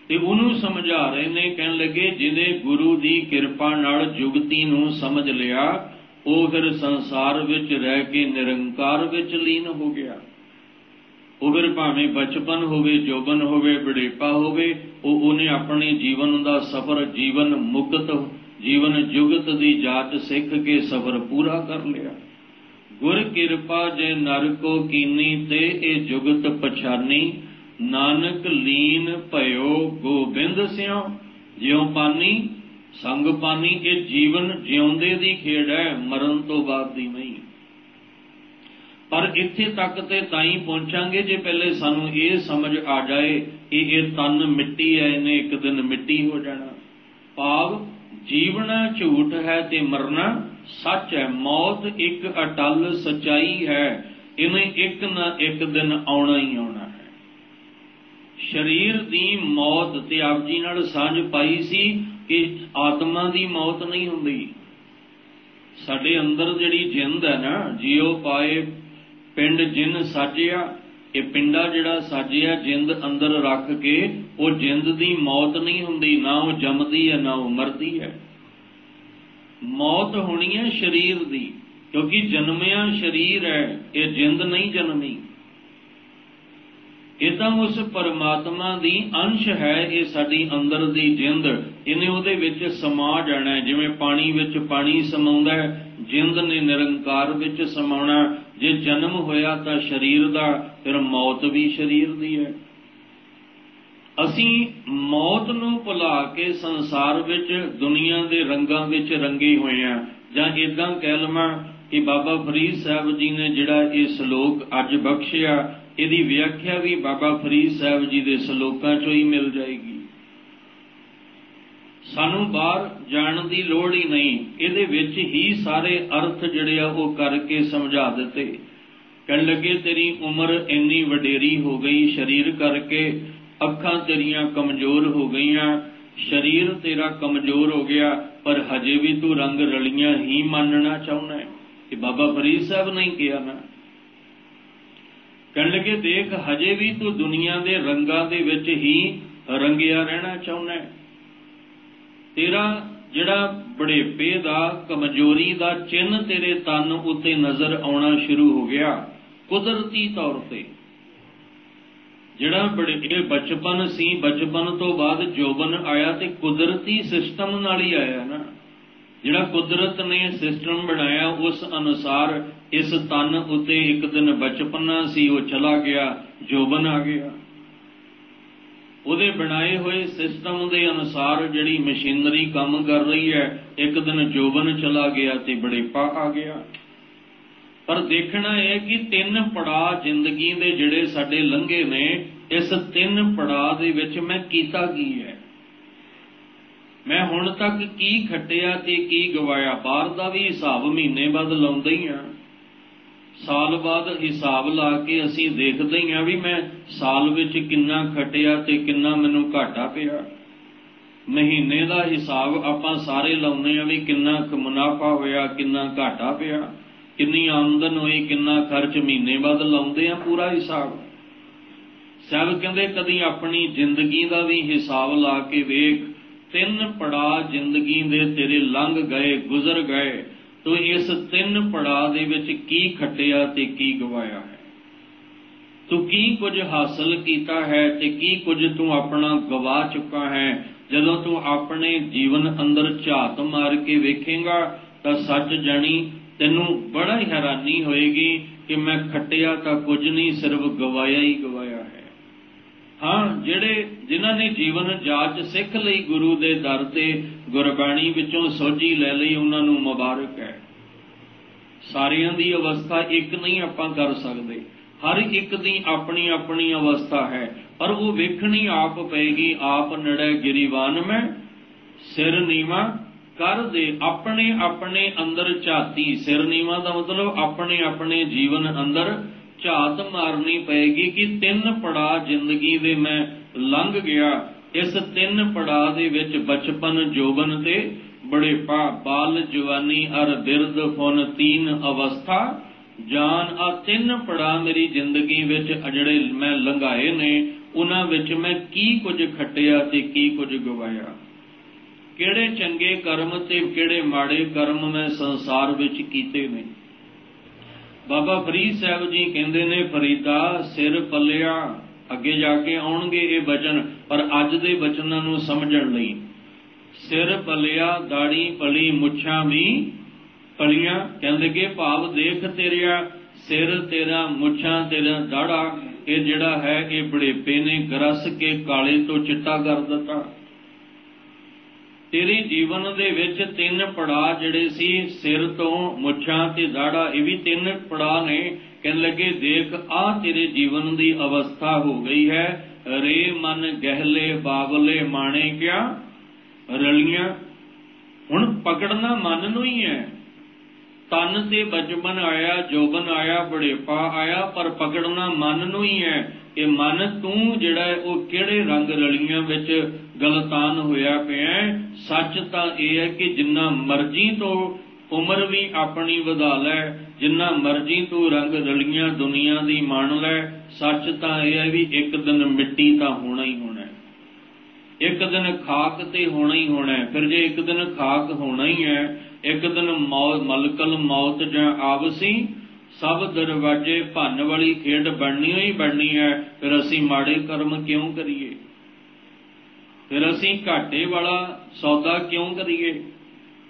ਤੇ ਉਹਨੂੰ ਸਮਝਾ ਰਹੇ ਨੇ, ਕਹਿਣ ਲੱਗੇ ਜਿਹਨੇ ਗੁਰੂ ਦੀ ਕਿਰਪਾ ਨਾਲ ਜੁਗਤੀ ਨੂੰ ਸਮਝ ਲਿਆ ਉਹ ਫਿਰ ਸੰਸਾਰ ਵਿੱਚ ਰਹਿ ਕੇ ਨਿਰੰਕਾਰ ਵਿੱਚ ਲੀਨ ਹੋ ਗਿਆ। ਉਹ ਫਿਰ ਭਾਵੇਂ ਬਚਪਨ ਹੋਵੇ, ਜੋਬਨ ਹੋਵੇ, ਬੁਢੇਪਾ ਹੋਵੇ, ਉਹਨੇ ਆਪਣੇ ਜੀਵਨ ਦਾ ਸਫ਼ਰ, ਜੀਵਨ ਮੁਕਤ, ਜੀਵਨ ਜੁਗਤ ਦੀ ਜਾਚ ਸਿੱਖ ਕੇ ਸਫ਼ਰ ਪੂਰਾ ਕਰ ਲਿਆ। ਗੁਰ ਕਿਰਪਾ ਜੇ ਨਰ ਕੋ ਕੀਨੀ ਤੇ ਇਹ ਜੁਗਤ ਪਛਾਨੀ, ਨਾਨਕ ਲੀਨ ਭਇਓ ਗੋਬਿੰਦ ਸਿਉ। ਜਿਉ ਪਾਨੀ ਸੰਗ ਪਾਨੀ, ਇਹ ਜੀਵਨ ਜਿਉਂਦੇ ਦੀ ਖੇਡ ਹੈ, ਮਰਨ ਤੋਂ ਬਾਅਦ ਦੀ ਨਹੀਂ। ਪਰ ਇੱਥੇ ਤੱਕ ਤੇ ਤਾਂ ਹੀ ਪਹੁੰਚਾਂਗੇ ਜੇ ਪਹਿਲੇ ਸਾਨੂੰ ਇਹ ਸਮਝ ਆ ਜਾਏ ਕਿ ਇਹ ਤਨ ਮਿੱਟੀ ਹੈ, ਇਹਨੇ ਇੱਕ ਦਿਨ ਮਿੱਟੀ ਹੋ ਜਾਣਾ। ਭਾਵ ਜੀਵਣਾ ਝੂਠ ਹੈ ਤੇ ਮਰਨਾ ਸੱਚ ਹੈ। ਮੌਤ ਇੱਕ ਅਟਲ ਸੱਚਾਈ ਹੈ, ਇਹਨੇ ਇੱਕ ਨਾ ਇੱਕ ਦਿਨ ਆਉਣਾ ਹੀ ਆਉਣਾ ਹੈ। ਸਰੀਰ ਦੀ ਮੌਤ ਤੇ ਆਪ ਜੀ ਨਾਲ ਸਾਂਝ ਪਾਈ ਸੀ ਕਿ ਆਤਮਾ ਦੀ ਮੌਤ ਨਹੀਂ ਹੁੰਦੀ। ਸਾਡੇ ਅੰਦਰ ਜਿਹੜੀ ਜਿੰਦ ਹੈ ਨਾ, ਜਿਉ ਪਾਏ ਪਿੰਡ ਜਿੰਨ ਸਾਜਿਆ, ਇਹ ਪਿੰਡਾ ਜਿਹੜਾ ਸਾਜਿਆ ਜਿੰਦ ਅੰਦਰ ਰੱਖ ਕੇ, ਉਹ ਜਿੰਦ ਦੀ ਮੌਤ ਨਹੀਂ ਹੁੰਦੀ, ਨਾ ਉਹ ਜੰਮਦੀ ਹੈ ਨਾ ਉਹ ਮਰਦੀ ਹੈ। ਮੌਤ ਹੋਣੀ ਹੈ ਸਰੀਰ ਦੀ, ਕਿਉਂਕਿ ਜਨਮਿਆ ਸਰੀਰ ਹੈ, ਇਹ ਜਿੰਦ ਨਹੀਂ ਜਨਮੀ। ਇਹ ਤਾਂ ਉਸ ਪਰਮਾਤਮਾ ਦੀ ਅੰਸ਼ ਹੈ। ਇਹ ਸਾਡੀ ਅੰਦਰ ਦੀ ਜਿੰਦ, ਇਹਨੇ ਉਹਦੇ ਵਿੱਚ ਸਮਾ ਜਾਣਾ। ਜਿਵੇਂ ਪਾਣੀ ਵਿੱਚ ਪਾਣੀ ਸਮਾਉਂਦਾ ਹੈ, ਜਿੰਦ ਨੇ ਨਿਰੰਕਾਰ ਵਿੱਚ ਸਮਾਉਣਾ। ਜੇ ਜਨਮ ਹੋਇਆ ਤਾਂ ਸਰੀਰ ਦਾ, ਫਿਰ ਮੌਤ ਵੀ ਸਰੀਰ ਦੀ ਹੈ। ਅਸੀਂ ਮੌਤ ਨੂੰ ਭੁਲਾ ਕੇ ਸੰਸਾਰ ਵਿੱਚ ਦੁਨੀਆ ਦੇ ਰੰਗਾਂ ਵਿੱਚ ਰੰਗੇ ਹੋਏ ਹਾਂ। ਜਾਂ ਇੱਦਾਂ ਕਹਿ ਲਵਾਂ ਕਿ ਬਾਬਾ ਫਰੀਦ ਸਾਹਿਬ ਜੀ ਨੇ ਜਿਹੜਾ ਇਹ ਸ਼ਲੋਕ ਅੱਜ ਬਖਸ਼ਿਆ, ਇਹਦੀ ਵਿਆਖਿਆ ਵੀ ਬਾਬਾ ਫਰੀਦ ਸਾਹਿਬ ਜੀ ਦੇ ਸ਼ਲੋਕਾਂ ਚੋਂ ਹੀ ਮਿਲ ਜਾਏਗੀ। ਸਾਨੂੰ ਬਾਹਰ ਜਾਣ ਦੀ ਲੋੜ ਹੀ ਨਹੀਂ, ਇਹਦੇ ਵਿੱਚ ਹੀ ਸਾਰੇ ਅਰਥ ਜਿਹੜੇ ਆ ਉਹ ਕਰਕੇ ਸਮਝਾ ਦਿੱਤੇ। ਕਹਿਣ ਲੱਗੇ ਤੇਰੀ ਉਮਰ ਇੰਨੀ ਵਡੇਰੀ ਹੋ ਗਈ ਸਰੀਰ ਕਰਕੇ, ਅੱਖਾਂ ਤੇਰੀਆਂ ਕਮਜ਼ੋਰ ਹੋ ਗਈਆਂ, ਸਰੀਰ ਤੇਰਾ ਕਮਜ਼ੋਰ ਹੋ ਗਿਆ, ਪਰ ਹਜੇ ਵੀ ਤੂੰ ਰੰਗ ਰਲੀਆਂ ਹੀ ਮੰਨਣਾ ਚਾਹੁੰਦਾ ਹੈ। ਇਹ ਬਾਬਾ ਫਰੀਦ ਸਾਹਿਬ ਨੇ ਕਿਹਾ ਨਾ। ਕਹਿਣ ਲੱਗੇ ਦੇਖ ਹਜੇ ਵੀ ਤੂੰ ਦੁਨੀਆ ਦੇ ਰੰਗਾਂ ਦੇ ਵਿੱਚ ਹੀ ਰੰਗਿਆ ਰਹਿਣਾ ਚਾਹੁੰਦਾ ਹੈ। ਤੇਰਾ ਜਿਹੜਾ ਬੁਢੇਪੇ ਦਾ, ਕਮਜ਼ੋਰੀ ਦਾ ਚਿੰਨ੍ਹ ਤੇਰੇ ਤਨ ਉੱਤੇ ਨਜ਼ਰ ਆਉਣਾ ਸ਼ੁਰੂ ਹੋ ਗਿਆ ਕੁਦਰਤੀ ਤੌਰ ਤੇ। ਜਿਹੜਾ ਬਚਪਨ ਸੀ, ਬਚਪਨ ਤੋਂ ਬਾਅਦ ਜੋਬਨ ਆਇਆ ਤੇ ਕੁਦਰਤੀ ਸਿਸਟਮ ਨਾਲ ਹੀ ਆਇਆ ਨਾ। ਜਿਹੜਾ ਕੁਦਰਤ ਨੇ ਸਿਸਟਮ ਬਣਾਇਆ ਉਸ ਅਨੁਸਾਰ ਇਸ ਤਨ ਉੱਤੇ ਇੱਕ ਦਿਨ ਬਚਪਨਾ ਸੀ, ਉਹ ਚਲਾ ਗਿਆ, ਜੋਬਨ ਆ ਗਿਆ। ਉਹਦੇ ਬਣਾਏ ਹੋਏ ਸਿਸਟਮ ਦੇ ਅਨੁਸਾਰ ਜਿਹੜੀ ਮਸ਼ੀਨਰੀ ਕੰਮ ਕਰ ਰਹੀ ਹੈ, ਇੱਕ ਦਿਨ ਜੋਬਨ ਚਲਾ ਗਿਆ ਤੇ ਬੁਢੇਪਾ ਆ ਗਿਆ। ਪਰ ਦੇਖਣਾ ਇਹ ਕਿ 3 ਪੜਾਅ ਜ਼ਿੰਦਗੀ ਦੇ ਜਿਹੜੇ ਸਾਡੇ ਲੰਘੇ ਨੇ, ਇਸ 3 ਪੜਾਅ ਦੇ ਵਿੱਚ ਮੈਂ ਕੀਤਾ ਕੀ ਹੈ, ਮੈਂ ਹੁਣ ਤੱਕ ਕੀ ਖੱਟਿਆ ਤੇ ਕੀ ਗਵਾਇਆ। ਬਾਹਰ ਦਾ ਵੀ ਹਿਸਾਬ ਮਹੀਨੇ ਬਾਅਦ ਲਾਉਂਦੇ ਹੀ ਹਾਂ, ਸਾਲ ਬਾਅਦ ਹਿਸਾਬ ਲਾ ਕੇ ਅਸੀਂ ਦੇਖਦੇ ਹੀ ਹਾਂ ਵੀ ਮੈਂ ਸਾਲ ਵਿੱਚ ਕਿੰਨਾ ਖੱਟਿਆ ਤੇ ਕਿੰਨਾ ਮੈਨੂੰ ਘਾਟਾ ਪਿਆ। ਮਹੀਨੇ ਦਾ ਹਿਸਾਬ ਆਪਾਂ ਸਾਰੇ ਲਾਉਂਦੇ ਹਾਂ ਵੀ ਕਿੰਨਾ ਮੁਨਾਫਾ ਹੋਇਆ, ਕਿੰਨਾ ਘਾਟਾ ਪਿਆ, ਕਿੰਨੀ ਆਮਦਨ ਹੋਈ, ਕਿੰਨਾ ਖਰਚ, ਮਹੀਨੇ ਬਾਅਦ ਲਾਉਂਦੇ ਆ ਪੂਰਾ ਹਿਸਾਬ। ਸਾਹਿਬ ਕਹਿੰਦੇ ਕਦੀ ਆਪਣੀ ਜ਼ਿੰਦਗੀ ਦਾ ਵੀ ਹਿਸਾਬ ਲਾ ਕੇ ਵੇਖ, 3 ਪੜਾਅ ਜ਼ਿੰਦਗੀ ਦੇ ਤੇਰੇ ਲੰਘ ਗਏ, ਗੁਜ਼ਰ ਗਏ, ਤੂੰ ਇਸ 3 ਪੜਾਅ ਦੇ ਵਿੱਚ ਕੀ ਖੱਟਿਆ ਤੇ ਕੀ ਗਵਾਇਆ ਹੈ। ਤੂੰ ਕੀ ਕੁਝ ਹਾਸਲ ਕੀਤਾ ਹੈ ਤੇ ਕੀ ਕੁਝ ਤੂੰ ਆਪਣਾ ਗਵਾ ਚੁੱਕਾ ਹੈ। ਜਦੋਂ ਤੂੰ ਆਪਣੇ ਜੀਵਨ ਅੰਦਰ ਝਾਤ ਮਾਰ ਕੇ ਵੇਖੇਂਗਾ ਤਾਂ ਸੱਚ ਜਾਣੀ ਤੈਨੂੰ ਬੜਾ ਹੀ ਹੈਰਾਨੀ ਹੋਏਗੀ ਕਿ ਮੈਂ ਖੱਟਿਆ ਤਾਂ ਕੁਝ ਨਹੀਂ, ਸਿਰਫ ਗਵਾਇਆ ਹੀ ਗਵਾਇਆ ਹੈ। ਹਾਂ, ਜਿਨ੍ਹਾਂ ਨੇ ਜੀਵਨ ਜਾਚ ਸਿੱਖ ਲਈ, ਗੁਰੂ ਦੇ ਦਰ ਤੇ ਗੁਰਬਾਣੀ ਵਿੱਚੋਂ ਸੋਝੀ ਲੈ ਲਈ, ਉਹਨਾਂ ਨੂੰ ਮੁਬਾਰਕ ਹੈ। ਸਾਰਿਆਂ ਦੀ ਅਵਸਥਾ ਇੱਕ ਨਹੀਂ ਆਪਾਂ ਕਰ ਸਕਦੇ, ਹਰ ਇੱਕ ਦੀ ਆਪਣੀ ਆਪਣੀ ਅਵਸਥਾ ਹੈ, ਪਰ ਉਹ ਵੇਖਣੀ ਆਪ ਪਏਗੀ। ਆਪ ਨੜੈ ਗਿਰੀਵਾਨ ਮੈਂ ਸਿਰ ਨੀਵਾ ਕਰ ਦੇ, ਆਪਣੇ ਆਪਣੇ ਅੰਦਰ ਝਾਤੀ। ਸਿਰ ਨੀਵਾ ਦਾ ਮਤਲਬ ਆਪਣੇ ਆਪਣੇ ਜੀਵਨ ਅੰਦਰ ਝਾਤ ਮਾਰਨੀ ਪਏਗੀ ਕਿ 3 ਪੜਾਅ ਜ਼ਿੰਦਗੀ ਦੇ ਮੈਂ ਲੰਘ ਗਿਆ। ਇਸ 3 ਪੜਾਅ ਦੇ ਵਿੱਚ ਬਚਪਨ, ਜੋਬਨ ਤੇ ਬੁਢੇਪਾ, ਬਾਲ ਜਵਾਨੀ ਅਰ ਬਿਰਧ ਫੁਨ 3 ਅਵਸਥਾ ਜਾਨ। ਆ 3 ਪੜਾਅ ਮੇਰੀ ਜ਼ਿੰਦਗੀ ਵਿੱਚ ਜਿਹੜੇ ਮੈਂ ਲੰਘਾਏ ਨੇ, ਉਹਨਾਂ ਵਿੱਚ ਮੈਂ ਕੀ ਕੁਝ ਖੱਟਿਆ ਤੇ ਕੀ ਕੁਝ ਗਵਾਇਆ। ਕਿਹੜੇ ਚੰਗੇ ਕਰਮ ਤੇ ਕਿਹੜੇ ਮਾੜੇ ਕਰਮ ਮੈਂ ਸੰਸਾਰ ਵਿੱਚ ਕੀਤੇ ਨੇ। ਬਾਬਾ ਫਰੀਦ ਸਾਹਿਬ ਜੀ ਕਹਿੰਦੇ ਨੇ, ਫਰੀਦਾ ਸਿਰ ਪੱਲਿਆ। ਅੱਗੇ ਜਾ ਕੇ ਆਉਣਗੇ ਇਹ ਬਚਨ, ਪਰ ਅੱਜ ਦੇ ਬਚਨਾਂ ਨੂੰ ਸਮਝਣ ਲਈ। ਸਿਰ ਪੱਲਿਆ, ਦਾੜੀ ਪਲੀ, ਮੁੱਛਾਂ ਵੀ ਪਲੀਆਂ। ਕਹਿੰਦੇ ਕਿ ਭਾਵ ਦੇਖ ਤੇਰਿਆ ਸਿਰ ਤੇਰਾ, ਮੁੱਛਾਂ ਤੇਰਾ, ਦਾੜਾ ਇਹ ਜਿਹੜਾ ਹੈ ਇਹ ਬੁਢੇਪੇ ਨੇ ਗਰਸ ਕੇ ਕਾਲੇ ਤੋਂ ਚਿੱਟਾ ਕਰ ਦਿੱਤਾ। ਤੇਰੇ ਜੀਵਨ ਦੇ ਵਿੱਚ 3 ਪੜਾਅ ਜਿਹੜੇ ਸੀ, ਸਿਰ ਤੋਂ ਮੁੱਛਾਂ ਤੇ ਦਾੜਾ, ਇਹ ਵੀ 3 ਪੜਾਅ ਨੇ। ਕਹਿਣ ਲੱਗੇ ਦੇਖ ਆਹ ਤੇਰੇ ਜੀਵਨ ਦੀ ਅਵਸਥਾ ਹੋ ਗਈ ਹੈ। ਰੇ ਮਨ ਗਹਿਲੇ ਬਾਬਲੇ ਮਾਣੇ ਕਿਆ ਰਲੀਆਂ। ਹੁਣ ਪਕੜਨਾ ਮਨ ਨੂੰ ਹੀ ਹੈ। ਤਨ ਤੇ ਬਚਪਨ ਆਇਆ, ਜੋਬਨ ਆਇਆ, ਬੁਢੇਪਾ ਆਇਆ, ਪਰ ਪਕੜਨਾ ਮਨ ਨੂੰ ਹੀ ਹੈ। ਇਹ ਮਨ ਤੂੰ ਜਿਹੜਾ ਉਹ ਕਿਹੜੇ ਰੰਗ ਰਲੀਆਂ ਵਿੱਚ ਗਲਤਾਨ ਹੋਇਆ ਪਿਆ। ਸੱਚ ਤਾਂ ਇਹ ਹੈ ਕਿ ਜਿੰਨਾ ਮਰਜ਼ੀ ਤੋਂ ਉਮਰ ਵੀ ਆਪਣੀ ਵਧਾ ਲੈ, ਜਿੰਨਾ ਮਰਜ਼ੀ ਤੂੰ ਰੰਗ ਰਲੀਆਂ ਦੁਨੀਆ ਦੀ ਮੰਨ ਲੈ, ਸੱਚ ਤਾਂ ਇਹ ਹੈ ਵੀ ਇੱਕ ਦਿਨ ਮਿੱਟੀ ਤਾਂ ਹੋਣਾ ਹੀ ਹੋਣਾ, ਇੱਕ ਦਿਨ ਖਾਕ ਤੇ ਹੋਣਾ ਹੀ ਹੋਣਾ। ਫਿਰ ਜੇ ਇੱਕ ਦਿਨ ਖਾਕ ਹੋਣਾ ਹੀ ਹੈ, ਇੱਕ ਦਿਨ ਮਲਕਲ ਮੌਤ ਜਾਂ ਆਵਸੀ, ਸਭ ਦਰਵਾਜ਼ੇ ਭੰਨ ਵਾਲੀ ਖੇਡ ਬਣਨੀ ਹੀ ਬਣਨੀ ਹੈ। ਫਿਰ ਅਸੀਂ ਮਾੜੇ ਕਰਮ ਕਿਉਂ ਕਰੀਏ? ਫਿਰ ਅਸੀਂ ਘਾਟੇ ਵਾਲਾ ਸੌਦਾ ਕਿਉਂ ਕਰੀਏ?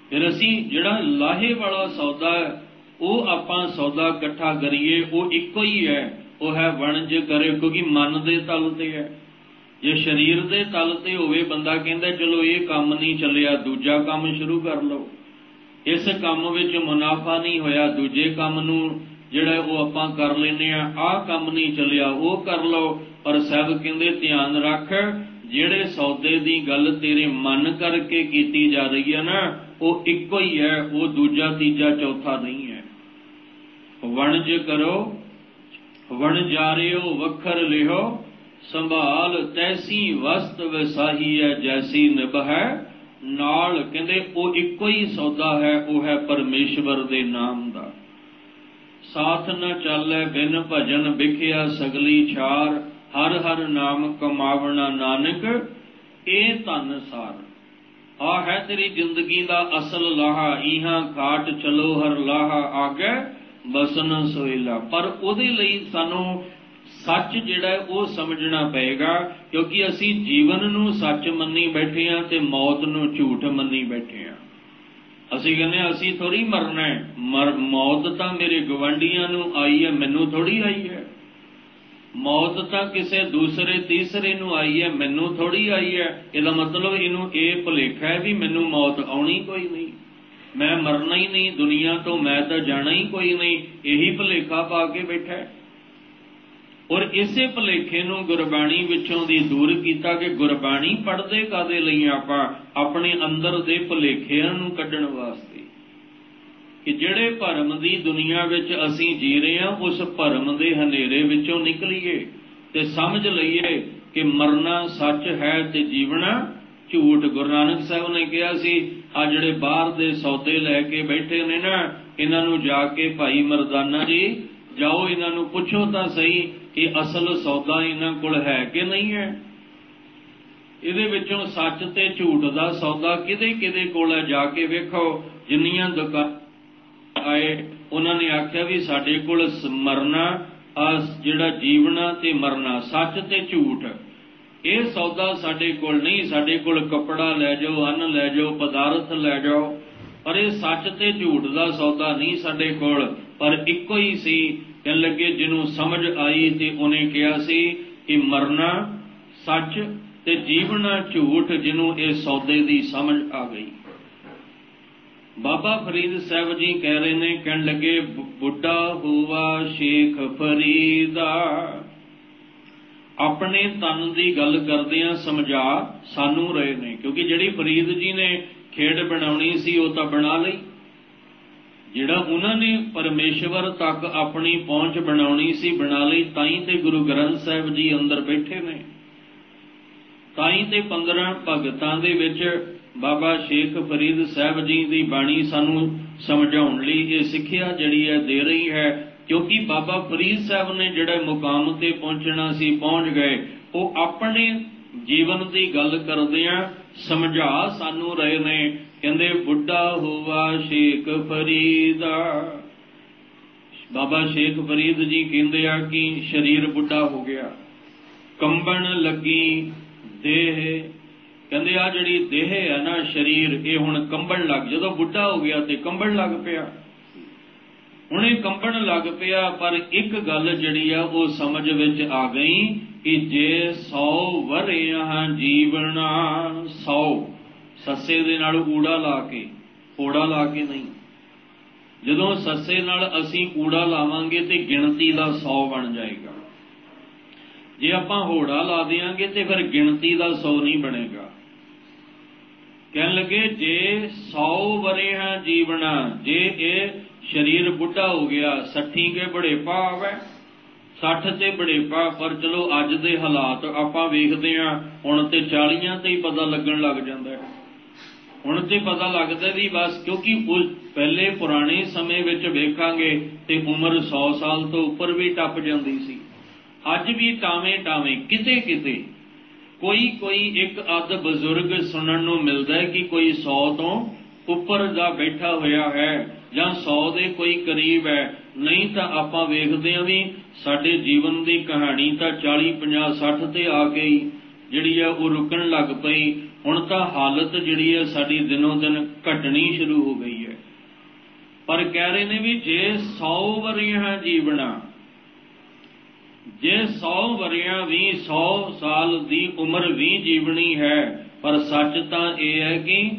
ਫਿਰ ਅਸੀਂ ਜਿਹੜਾ ਲਾਹੇ ਵਾਲਾ ਸੌਦਾ ਉਹ ਆਪਾਂ ਸੌਦਾ ਇਕੱਠਾ ਕਰੀਏ। ਉਹ ਇੱਕੋ ਹੀ ਹੈ, ਉਹ ਹੈ ਵਣਜ ਕਰੇ, ਕਿਉਂਕਿ ਮਨ ਦੇ ਤਲ ਤੇ ਹੈ। ਜੇ ਸਰੀਰ ਦੇ ਤਲ ਤੇ ਹੋਵੇ, ਬੰਦਾ ਕਹਿੰਦਾ ਚਲੋ ਇਹ ਕੰਮ ਨਹੀਂ ਚੱਲਿਆ, ਦੂਜਾ ਕੰਮ ਸ਼ੁਰੂ ਕਰ ਲਓ। ਇਸ ਕੰਮ ਵਿੱਚ ਮੁਨਾਫਾ ਨਹੀਂ ਹੋਇਆ, ਦੂਜੇ ਕੰਮ ਨੂੰ ਜਿਹੜਾ ਉਹ ਆਪਾਂ ਕਰ ਲੈਂਦੇ ਆ। ਆਹ ਕੰਮ ਨਹੀਂ ਚੱਲਿਆ, ਉਹ ਕਰ ਲਓ। ਪਰ ਸਾਹਿਬ ਕਹਿੰਦੇ ਧਿਆਨ ਰੱਖ, ਜਿਹੜੇ ਸੌਦੇ ਦੀ ਗੱਲ ਤੇਰੇ ਮਨ ਕਰਕੇ ਕੀਤੀ ਜਾ ਰਹੀ ਹੈ ਨਾ, ਉਹ ਇੱਕੋ ਹੀ ਹੈ, ਉਹ ਦੂਜਾ ਤੀਜਾ ਚੌਥਾ ਨਹੀਂ ਹੈ। ਵਣਜ ਕਰੋ ਵਣਜਾਰਿਓ ਵੱਖਰ ਲਿਓ, ਸੰਭਾਲ ਤੈਸੀ ਵਸਤ ਵਸਾਹੀ ਹੈ ਜੈਸੀ ਨਿਭੈ ਨਾਲ। ਕਹਿੰਦੇ ਉਹ ਇੱਕੋ ਹੀ ਸੌਦਾ ਹੈ, ਉਹ ਹੈ ਪਰਮੇਸ਼ਵਰ ਦੇ ਨਾਮ ਦਾ। ਸਾਥ ਨ ਚਾਲੈ ਬਿਨ ਭਜਨ ਵਿਖਿਆ ਸਗਲੀ ਛਾਰ, ਹਰ ਹਰ ਨਾਮ ਕਮਾਵਣਾ ਨਾਨਕ ਇਹ ਧਨ ਸਾਰ। ਆ ਹੈ ਤੇਰੀ ਜ਼ਿੰਦਗੀ ਦਾ ਅਸਲ ਲਾਹਾ, ਇਹਾਂ ਖਾਟ ਚਲੋ ਹਰ ਲਾਹਾ ਆਗੇ ਬਸਨ ਸੋਇਲਾ। ਪਰ ਉਹਦੇ ਲਈ ਸਾਨੂੰ ਸੱਚ ਜਿਹੜਾ ਉਹ ਸਮਝਣਾ ਪਏਗਾ, ਕਿਉਂਕਿ ਅਸੀਂ ਜੀਵਨ ਨੂੰ ਸੱਚ ਮੰਨੀ ਬੈਠੇ ਹਾਂ ਤੇ ਮੌਤ ਨੂੰ ਝੂਠ ਮੰਨੀ ਬੈਠੇ ਹਾਂ। ਅਸੀਂ ਕਹਿੰਦੇ ਅਸੀਂ ਥੋੜ੍ਹੀ ਮਰਨਾ ਹੈ, ਮੌਤ ਤਾਂ ਮੇਰੇ ਗਵਾਂਢੀਆਂ ਨੂੰ ਆਈ ਹੈ, ਮੈਨੂੰ ਥੋੜ੍ਹੀ ਆਈ ਹੈ। ਮੌਤ ਤਾਂ ਕਿਸੇ ਦੂਸਰੇ ਤੀਸਰੇ ਨੂੰ ਆਈ ਹੈ, ਮੈਨੂੰ ਥੋੜ੍ਹੀ ਆਈ ਹੈ। ਇਹਦਾ ਮਤਲਬ ਇਹਨੂੰ ਇਹ ਭੁਲੇਖਾ ਹੈ ਵੀ ਮੈਨੂੰ ਮੌਤ ਆਉਣੀ ਕੋਈ ਨਹੀਂ, ਮੈਂ ਮਰਨਾ ਹੀ ਨਹੀਂ ਦੁਨੀਆ ਤੋਂ, ਮੈਂ ਤਾਂ ਜਾਣਾ ਹੀ ਕੋਈ ਨਹੀਂ। ਇਹੀ ਭੁਲੇਖਾ ਪਾ ਕੇ ਬੈਠਾ ਹੈ। ਔਰ ਇਸੇ ਭੁਲੇਖੇ ਨੂੰ ਗੁਰਬਾਣੀ ਵਿੱਚੋਂ ਦੀ ਦੂਰ ਕੀਤਾ ਕਿ ਗੁਰਬਾਣੀ ਪੜ੍ਹਦੇ ਕਾਦੇ ਲਈ ਆਪਾਂ? ਆਪਣੇ ਅੰਦਰ ਦੇ ਭੁਲੇਖਿਆਂ ਨੂੰ ਕੱਢਣ ਵਾਸਤੇ, ਕਿ ਜਿਹੜੇ ਭਰਮ ਦੀ ਦੁਨੀਆ ਵਿੱਚ ਅਸੀਂ ਜੀ ਰਹੇ ਹਾਂ, ਉਸ ਭਰਮ ਦੇ ਹਨੇਰੇ ਵਿੱਚੋਂ ਨਿਕਲੀਏ ਤੇ ਸਮਝ ਲਈਏ ਕਿ ਮਰਨਾ ਸੱਚ ਹੈ ਤੇ ਜੀਵਣਾ ਝੂਠ। ਗੁਰੂ ਨਾਨਕ ਸਾਹਿਬ ਨੇ ਕਿਹਾ ਸੀ, ਆ ਜਿਹੜੇ ਬਾਹਰ ਦੇ ਸੌਦੇ ਲੈ ਕੇ ਬੈਠੇ ਨੇ ਨਾ, ਇਹਨਾਂ ਨੂੰ ਜਾ ਕੇ ਭਾਈ ਮਰਦਾਨਾ ਜੀ ਜਾਓ, ਇਹਨਾਂ ਨੂੰ ਪੁੱਛੋ ਤਾਂ ਸਹੀ ਕਿ ਅਸਲ ਸੌਦਾ ਇਹਨਾਂ ਕੋਲ ਹੈ ਕਿ ਨਹੀਂ ਹੈ। ਇਹਦੇ ਵਿੱਚੋਂ ਸੱਚ ਤੇ ਝੂਠ ਦਾ ਸੌਦਾ ਕਿਹਦੇ ਕਿਹਦੇ ਕੋਲ ਹੈ, ਜਾ ਕੇ ਵੇਖੋ। ਜਿੰਨੀਆਂ ਦੁਕਾਨਾਂ ਆਏ ਉਹਨਾਂ ਨੇ ਆਖਿਆ ਵੀ ਸਾਡੇ ਕੋਲ ਮਰਨਾ, ਜਿਹੜਾ ਜੀਵਨਾ ਤੇ ਮਰਨਾ, ਸੱਚ ਤੇ ਝੂਠ, ਇਹ ਸੌਦਾ ਸਾਡੇ ਕੋਲ ਨਹੀਂ। ਸਾਡੇ ਕੋਲ ਕੱਪੜਾ ਲੈ ਜਾਓ, ਅੰਨ ਲੈ ਜਾਓ, ਪਦਾਰਥ ਲੈ ਜਾਓ, ਪਰ ਇਹ ਸੱਚ ਤੇ ਝੂਠ ਦਾ ਸੌਦਾ ਨਹੀਂ ਸਾਡੇ ਕੋਲ। ਪਰ ਇੱਕੋ ਹੀ ਸੀ। ਕਹਿਣ ਲੱਗੇ ਜਿਹਨੂੰ ਸਮਝ ਆਈ ਤੇ ਉਹਨੇ ਕਿਹਾ ਸੀ ਕਿ ਮਰਨਾ ਸੱਚ ਤੇ ਜੀਵਨਾ ਝੂਠ, ਜਿਹਨੂੰ ਇਹ ਸੌਦੇ ਦੀ ਸਮਝ ਆ ਗਈ। ਬਾਬਾ ਫਰੀਦ ਸਾਹਿਬ ਜੀ ਕਹਿ ਰਹੇ ਨੇ, ਕਹਿਣ ਲੱਗੇ ਬੁੱਢਾ ਹੋਵਾ ਸ਼ੇਖ ਫਰੀਦਾ, ਆਪਣੇ ਤਨ ਦੀ ਗੱਲ ਕਰਦਿਆਂ ਸਮਝਾ ਸਾਨੂੰ ਰਹੇ ਨੇ। ਕਿਉਂਕਿ ਜਿਹੜੀ ਫਰੀਦ ਜੀ ਨੇ ਖੇਡ ਬਣਾਉਣੀ ਸੀ ਉਹ ਤਾਂ ਬਣਾ ਲਈ, ਜਿਹੜਾ ਉਹਨਾਂ ਨੇ ਪਰਮੇਸ਼ਵਰ ਤੱਕ ਆਪਣੀ ਪਹੁੰਚ ਬਣਾਉਣੀ ਸੀ ਬਣਾ ਲਈ। ਤਾਂ ਹੀ ਤੇ ਗੁਰੂ ਗ੍ਰੰਥ ਸਾਹਿਬ ਜੀ ਅੰਦਰ ਬੈਠੇ ਨੇ, ਤਾਂ ਹੀ ਤੇ 15 ਭਗਤਾਂ ਦੇ ਵਿੱਚ ਬਾਬਾ ਸ਼ੇਖ ਫਰੀਦ ਸਾਹਿਬ ਜੀ ਦੀ ਬਾਣੀ ਸਾਨੂੰ ਸਮਝਾਉਣ ਲਈ ਇਹ ਸਿੱਖਿਆ ਜਿਹੜੀ ਹੈ ਦੇ ਰਹੀ ਹੈ। ਕਿਉਂਕਿ ਬਾਬਾ ਫਰੀਦ ਸਾਹਿਬ ਨੇ ਜਿਹੜਾ ਮੁਕਾਮ ਤੇ ਪਹੁੰਚਣਾ ਸੀ ਪਹੁੰਚ ਗਏ। ਉਹ ਆਪਣੇ ਜੀਵਨ ਦੀ ਗੱਲ ਕਰਦਿਆਂ ਸਮਝਾ ਸਾਨੂੰ ਰਹੇ ਨੇ। ਕਹਿੰਦੇ ਬੁੱਢਾ ਹੋਵਾ ਸ਼ੇਖ ਫਰੀਦਾ, ਬਾਬਾ ਸ਼ੇਖ ਫਰੀਦ ਜੀ ਕਹਿੰਦੇ ਆ ਕਿ ਸਰੀਰ ਬੁੱਢਾ ਹੋ ਗਿਆ, ਕੰਬਣ ਲੱਗੀ ਦੇਹ। ਕਹਿੰਦੇ ਆ ਜਿਹੜੀ ਦੇਹ ਹੈ ਨਾ, ਸਰੀਰ, ਇਹ ਹੁਣ ਕੰਬਣ ਲੱਗ, ਜਦੋਂ ਬੁੱਢਾ ਹੋ ਗਿਆ ਤੇ ਕੰਬਣ ਲੱਗ ਪਿਆ। ਹੁਣ ਇਹ ਕੰਬਣ ਲੱਗ ਪਿਆ। ਪਰ ਇੱਕ ਗੱਲ ਜਿਹੜੀ ਆ ਉਹ ਸਮਝ ਵਿੱਚ ਆ ਗਈ ਕਿ ਜੇ 100 ਵਰ੍ਹਿਆਂ ਜੀਵਣਾ, 100 ਸੱਸੇ ਦੇ ਨਾਲ ਊੜਾ ਲਾ ਕੇ, ਓੜਾ ਲਾ ਕੇ ਨਹੀਂ। ਜਦੋਂ ਸੱਸੇ ਨਾਲ ਅਸੀਂ ਊੜਾ ਲਾਵਾਂਗੇ ਤੇ ਗਿਣਤੀ ਦਾ 100 ਬਣ ਜਾਏਗਾ। ਜੇ ਆਪਾਂ ਹੋੜਾ ਲਾ ਦਿਆਂਗੇ ਤੇ ਫਿਰ ਗਿਣਤੀ ਦਾ 100 ਨਹੀਂ ਬਣੇਗਾ। ਕਹਿਣ ਲੱਗੇ ਜੇ 100 ਵਰ੍ਹਿਆਂ ਜੀਵਣਾ, ਜੇ ਇਹ ਸਰੀਰ ਬੁੱਢਾ ਹੋ ਗਿਆ, 60 ਕੇ ਬੜੇਪਾ ਆਵੇ, 60 ਤੇ ਬੜੇਪਾ। ਪਰ ਚਲੋ ਅੱਜ ਦੇ ਹਾਲਾਤ ਆਪਾਂ ਵੇਖਦੇ ਹਾਂ, ਹੁਣ ਤੇ 40 ਤੇ ਹੀ ਪਤਾ ਲੱਗਣ ਲੱਗ ਜਾਂਦਾ ਹੈ। ਹੁਣ ਤੇ ਪਤਾ ਲੱਗਦਾ ਵੀ ਬਸ, ਕਿਉਂਕਿ ਉਸ ਪਹਿਲੇ ਪੁਰਾਣੇ ਸਮੇਂ ਵਿੱਚ ਵੇਖਾਂਗੇ ਤੇ ਉਮਰ 100 ਸਾਲ ਤੋਂ ਉੱਪਰ ਵੀ ਟੱਪ ਜਾਂਦੀ ਸੀ। ਅੱਜ ਵੀ ਟਾਵੇਂ ਟਾਵੇਂ ਕਿਤੇ ਕਿਤੇ ਕੋਈ ਇੱਕ ਅੱਧ ਬਜ਼ੁਰਗ ਸੁਣਨ ਨੂੰ ਮਿਲਦਾ ਹੈ ਕਿ ਕੋਈ 100 ਤੋਂ ਉੱਪਰ ਦਾ ਬੈਠਾ ਹੋਇਆ ਹੈ ਜਾਂ 100 ਦੇ ਕੋਈ ਕਰੀਬ ਹੈ। ਨਹੀਂ ਤਾਂ ਆਪਾਂ ਵੇਖਦੇ ਹਾਂ ਵੀ ਸਾਡੇ ਜੀਵਨ ਦੀ ਕਹਾਣੀ ਤਾਂ 40, 50, 60 ਤੇ ਆ ਗਈ ਜਿਹੜੀ ਹੈ ਉਹ ਰੁਕਣ ਲੱਗ ਪਈ। ਹੁਣ ਤਾਂ ਹਾਲਤ ਜਿਹੜੀ ਹੈ ਸਾਡੀ ਦਿਨੋਂ ਦਿਨ ਘਟਣੀ ਸ਼ੁਰੂ ਹੋ ਗਈ ਹੈ। ਪਰ ਕਹਿ ਰਹੇ ਨੇ ਵੀ ਜੇ 100 ਵਰ੍ਹਿਆਂ ਜੀਵਣਾ, ਜੇ 100 ਵਰ੍ਹਿਆਂ ਵੀ 100 ਸਾਲ ਦੀ ਉਮਰ ਵੀ ਜੀਵਣੀ ਹੈ। ਪਰ ਸੱਚ ਤਾਂ ਇਹ ਹੈ ਕਿ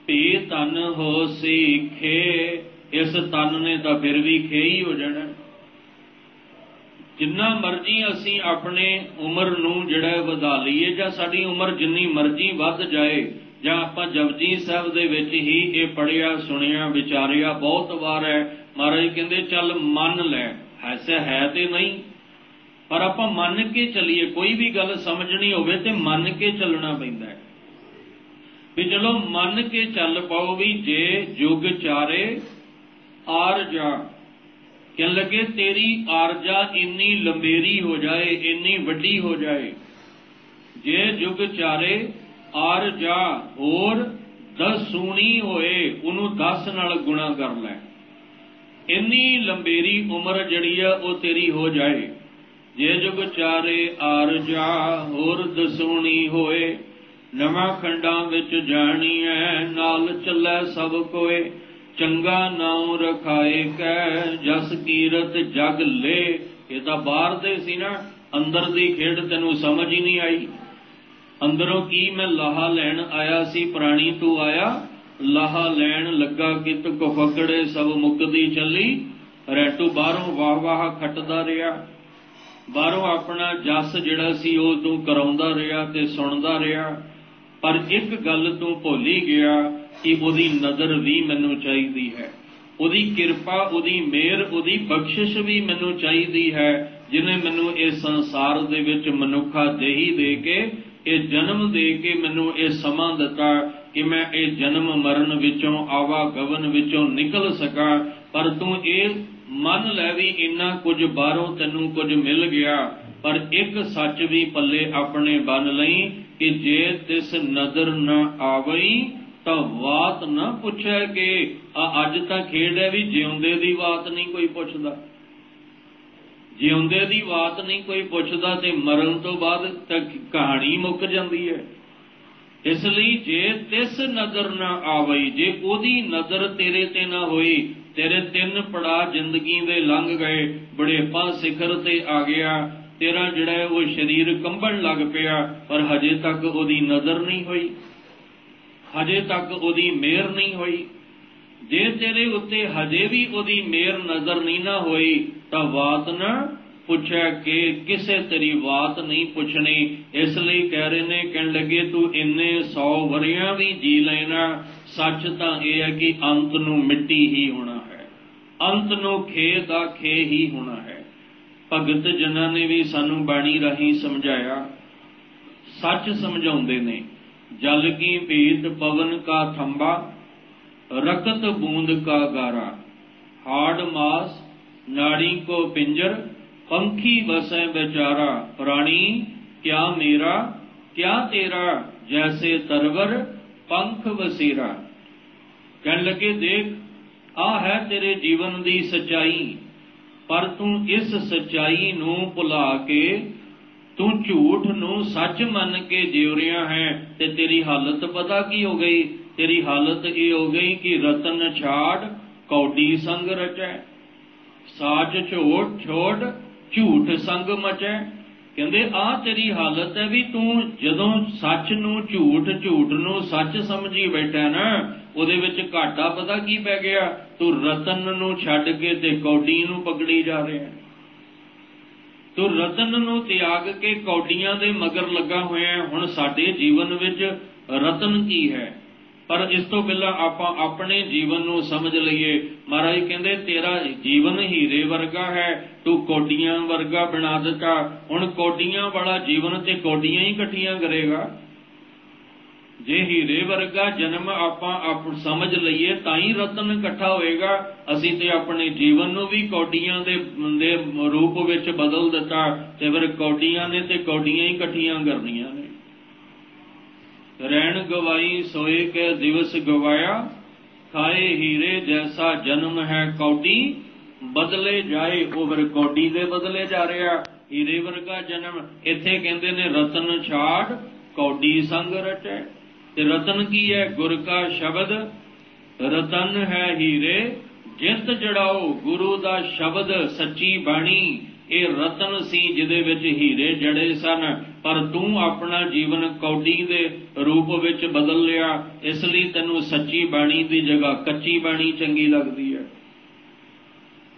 ਭੇ ਤਨ ਹੋ ਸਿੱਖੇ, ਇਸ ਤਨ ਨੇ ਤਾਂ ਫਿਰ ਵੀ ਖੇ ਹੀ ਹੋ ਜਾਣਾ। ਜਿੰਨਾ ਮਰਜ਼ੀ ਅਸੀਂ ਆਪਣੇ ਉਮਰ ਨੂੰ ਜਿਹੜਾ ਵਧਾ ਲਈਏ ਜਾਂ ਸਾਡੀ ਉਮਰ ਜਿੰਨੀ ਮਰਜ਼ੀ ਵੱਧ ਜਾਏ, ਜਾਂ ਆਪਾਂ ਜਪਜੀ ਸਾਹਿਬ ਦੇ ਵਿੱਚ ਹੀ ਇਹ ਪੜ੍ਹਿਆ ਸੁਣਿਆ ਵਿਚਾਰਿਆ ਬਹੁਤ ਵਾਰ ਹੈ। ਮਹਾਰਾਜ ਕਹਿੰਦੇ ਚੱਲ ਮੰਨ ਲੈ, ਐਸਾ ਹੈ ਤੇ ਨਹੀਂ, ਪਰ ਆਪਾਂ ਮੰਨ ਕੇ ਚੱਲੀਏ। ਕੋਈ ਵੀ ਗੱਲ ਸਮਝਣੀ ਹੋਵੇ ਤੇ ਮੰਨ ਕੇ ਚੱਲਣਾ ਪੈਂਦਾ ਹੈ ਵੀ ਚਲੋ ਮੰਨ ਕੇ ਚੱਲ ਪਾਓ ਵੀ ਜੇ ਯੁਗ ਚਾਰੇ ਆਰਜਾ, ਕਹਿਣ ਲੱਗੇ ਤੇਰੀ ਆਰਜਾ ਇੰਨੀ ਲੰਬੇਰੀ ਹੋ ਜਾਏ, ਇੰਨੀ ਵੱਡੀ ਹੋ ਜਾਏ। ਜੇ ਯੁਗ ਚਾਰੇ ਆਰਜਾ ਹੋਰ 10 ਸੂਣੀ ਹੋਏ, ਉਹਨੂੰ 10 ਨਾਲ ਗੁਣਾ ਕਰ ਲੈ। ਇੰਨੀ ਲੰਬੇਰੀ ਉਮਰ ਜਿਹੜੀ ਆ ਉਹ ਤੇਰੀ ਹੋ ਜਾਏ। ਜੇ ਯੁਗ ਚਾਰੇ ਆਰਜਾ ਹੋਰ 10 ਸੂਣੀ ਹੋਏ, ਨਵਾਂ ਖੰਡਾਂ ਵਿੱਚ ਜਾਣੀਐ ਨਾਲ ਚੱਲੈ ਸਭ ਕੋਏ। ਚੰਗਾ ਨਾਉ ਰਖਾਏ ਕੈ ਜਸ ਕੀਰਤ ਜਗ ਲੇ। ਇਹ ਤਾਂ ਬਾਹਰ ਦੇ ਸੀ ਨਾ, ਅੰਦਰ ਦੀ ਖੇਡ ਤੈਨੂੰ ਸਮਝ ਹੀ ਨਹੀਂ ਆਈ। ਅੰਦਰੋਂ ਕੀ ਮੈਂ ਲਾਹਾ ਲੈਣ ਆਇਆ ਸੀ, ਪ੍ਰਾਣੀ ਤੂੰ ਆਇਆ ਲਾਹਾ ਲੈਣ ਲੱਗਾ। ਕਿਤ ਕੋ ਫਕੜੇ ਸਭ ਮੁਕਦੀ ਚੱਲੀ, ਰੈਟੂ ਬਾਹਰੋਂ ਵਾਹ ਵਾਹ ਖੱਟਦਾ ਰਿਹਾ। ਬਾਹਰੋਂ ਆਪਣਾ ਜਸ ਜਿਹੜਾ ਸੀ ਉਹ ਤੂੰ ਕਰਾਉਂਦਾ ਰਿਹਾ ਤੇ ਸੁਣਦਾ ਰਿਹਾ। ਪਰ ਇੱਕ ਗੱਲ ਤੂੰ ਭੁੱਲ ਹੀ ਗਿਆ ਕਿ ਉਹਦੀ ਨਜ਼ਰ ਵੀ ਮੈਨੂੰ ਚਾਹੀਦੀ ਹੈ, ਉਹਦੀ ਕਿਰਪਾ, ਉਹਦੀ ਮਿਹਰ, ਉਹਦੀ ਬਖਸ਼ਿਸ਼ ਵੀ ਮੈਨੂੰ ਚਾਹੀਦੀ ਹੈ, ਜਿਹਨੇ ਮੈਨੂੰ ਇਸ ਸੰਸਾਰ ਦੇ ਵਿੱਚ ਮਨੁੱਖਾ ਦੇਹੀ ਦੇ ਕੇ, ਇਹ ਜਨਮ ਦੇ ਕੇ ਮੈਨੂੰ ਇਹ ਸਮਾਂ ਦਿੱਤਾ ਕਿ ਮੈਂ ਇਹ ਜਨਮ ਮਰਨ ਵਿੱਚੋਂ ਆਵਾਗਮਨ ਵਿੱਚੋਂ ਨਿਕਲ ਸਕਾਂ। ਪਰ ਤੂੰ ਇਹ ਮੰਨ ਲੈ ਵੀ ਇੰਨਾ ਕੁਝ ਬਾਹਰੋਂ ਤੈਨੂੰ ਕੁਝ ਮਿਲ ਗਿਆ, ਪਰ ਇੱਕ ਸੱਚ ਵੀ ਪੱਲੇ ਆਪਣੇ ਬੰਨ ਲਈ ਕਿ ਜੇ ਤਿਸ ਨਜ਼ਰ ਨਾ ਆਵਈ ਤਾਂ ਬਾਤ ਨਾ ਪੁੱਛੇ ਕਿ ਅੱਜ ਤਾਂ ਖੇਡ ਹੈ ਵੀ ਜਿਉਂਦੇ ਦੀ ਬਾਤ ਨਹੀਂ ਕੋਈ ਪੁੱਛਦਾ। ਜਿਉਂਦੇ ਦੀ ਬਾਤ ਨਹੀਂ ਕੋਈ ਪੁੱਛਦਾ ਤੇ ਮਰਨ ਤੋਂ ਬਾਅਦ ਤਾਂ ਕਹਾਣੀ ਮੁੱਕ ਜਾਂਦੀ ਹੈ। ਇਸ ਲਈ ਜੇ ਤਿਸ ਨਜ਼ਰ ਨਾ ਆਵਈ, ਜੇ ਉਹਦੀ ਨਜ਼ਰ ਤੇਰੇ ਤੇ ਨਾ ਹੋਈ, ਤੇਰੇ 3 ਪੜਾਅ ਜ਼ਿੰਦਗੀ ਦੇ ਲੰਘ ਗਏ, ਬੁਢੇਪਾ ਸਿਖਰ ਤੇ ਆ ਗਿਆ, ਤੇਰਾ ਜਿਹੜਾ ਉਹ ਸਰੀਰ ਕੰਬਣ ਲੱਗ ਪਿਆ, ਪਰ ਹਜੇ ਤੱਕ ਉਹਦੀ ਨਜ਼ਰ ਨਹੀਂ ਹੋਈ, ਹਜੇ ਤੱਕ ਉਹਦੀ ਮਿਹਰ ਨਹੀਂ ਹੋਈ। ਜੇ ਤੇਰੇ ਉੱਤੇ ਹਜੇ ਵੀ ਉਹਦੀ ਮਿਹਰ ਨਜ਼ਰ ਨਹੀਂ ਨਾ ਹੋਈ ਤਾਂ ਬਾਤ ਨਾ ਪੁੱਛਿਆ ਕਿ ਕਿਸੇ ਤੇਰੀ ਬਾਤ ਨਹੀਂ ਪੁੱਛਣੀ। ਇਸ ਲਈ ਕਹਿ ਰਹੇ ਨੇ, ਕਹਿਣ ਲੱਗੇ ਤੂੰ ਇੰਨੇ 100 ਵਰਿਆਂ ਵੀ ਜੀ ਲੈਣਾ, ਸੱਚ ਤਾਂ ਇਹ ਹੈ ਕਿ ਅੰਤ ਨੂੰ ਮਿੱਟੀ ਹੀ ਹੋਣਾ ਹੈ, ਅੰਤ ਨੂੰ ਖੇ ਦਾ ਖੇ ਹੀ ਹੋਣਾ ਹੈ। ਭਗਤ ਜਨਾਂ ਨੇ ਵੀ ਸਾਨੂੰ ਬਾਣੀ ਰਾਹੀਂ ਸਮਝਾਇਆ, ਸੱਚ ਸਮਝਾਉਂਦੇ ਨੇ। ਜਲ ਕੀ ਭੀਤ ਪਵਨ ਕਾ ਥੰਬਾ, रकत बूंद का गारा, हाड़ मास नाड़ी को पिंजर, पंखी बसे बेचारा, प्राणी क्या मेरा क्या तेरा, जैसे तरवर पंख बसेरा। कहने लगे देख आ है तेरे जीवन दी सच्चाई, पर तू इस सच्चाई नूं भुला के तू झूठ नूं सच मन के जिउ रिहा है, ते तेरी हालत पता की हो गई? तेरी हालत ये हो गई कि रतन छाड़ कौडी संग रचै, साच छोड़ छोड़ झूठ संग मचै। कहंदे आ तेरी हालत है भी तू जदों सच नूं झूठ, झूठ नूं सच समझी बैठा ना, उहदे विच घाटा पता की पै गया? तू रतन नूं छड्ड के ते कौडी नूं पकड़ी जा रिहा, तू रतन नूं त्याग के कौडियां दे मगर लगा होया। हुण साडे जीवन विच रतन की है, पर इस तो पहला आपां अपने जीवन नूं समझ लईए। महाराज कहंदे तेरा जीवन हीरे वर्गा है, तू कौडियां वर्गा बना दिता। हुण कौडियां वाला जीवन ते कौडियां ही इकट्ठियां करेगा। जे हीरे वर्गा जन्म आपां समझ लईए तां ही रतन इकट्ठा होएगा। असीं ते अपने जीवन नूं भी कौडियां दे रूप विच बदल दिता, ते फिर कौडियां ने ते कौडियां ही इकट्ठियां करनियां ने। रैन गवाई सोए के दिवस गवाया, खाए हीरे जैसा जन्म है कौडी, बदले जाए। वो फिर कौडी दे बदले जा रहा, हीरे वर्गा जन्म। इत्थे कहंदे ने रतन छाड़ कौडी संग रचै। ते रतन की है? गुर का शब्द रतन है हीरे, जित जड़ाओ गुरु दा शब्द सच्ची बाणी। ये रतन सी जिहदे विच हीरे जड़े सन, पर तू अपना जीवन कौडी दे रूप विच बदल लिया। इसलिए तैनूं सच्ची बाणी दी जगह कच्ची बाणी चंगी लगदी है।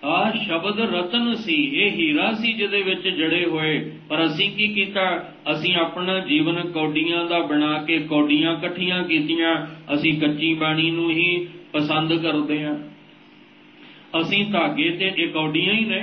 आ शब्द रतन सी, ये हीरा सी जिहदे विच जड़े होए, पर असीं की कीता? असीं अपना जीवन कौडियां दा बना के कौडियां इकट्ठियां कीतियां। असीं कच्ची बाणी नूं ही पसंद करदे हां। असीं धागे ते ये कौडियां ही ने।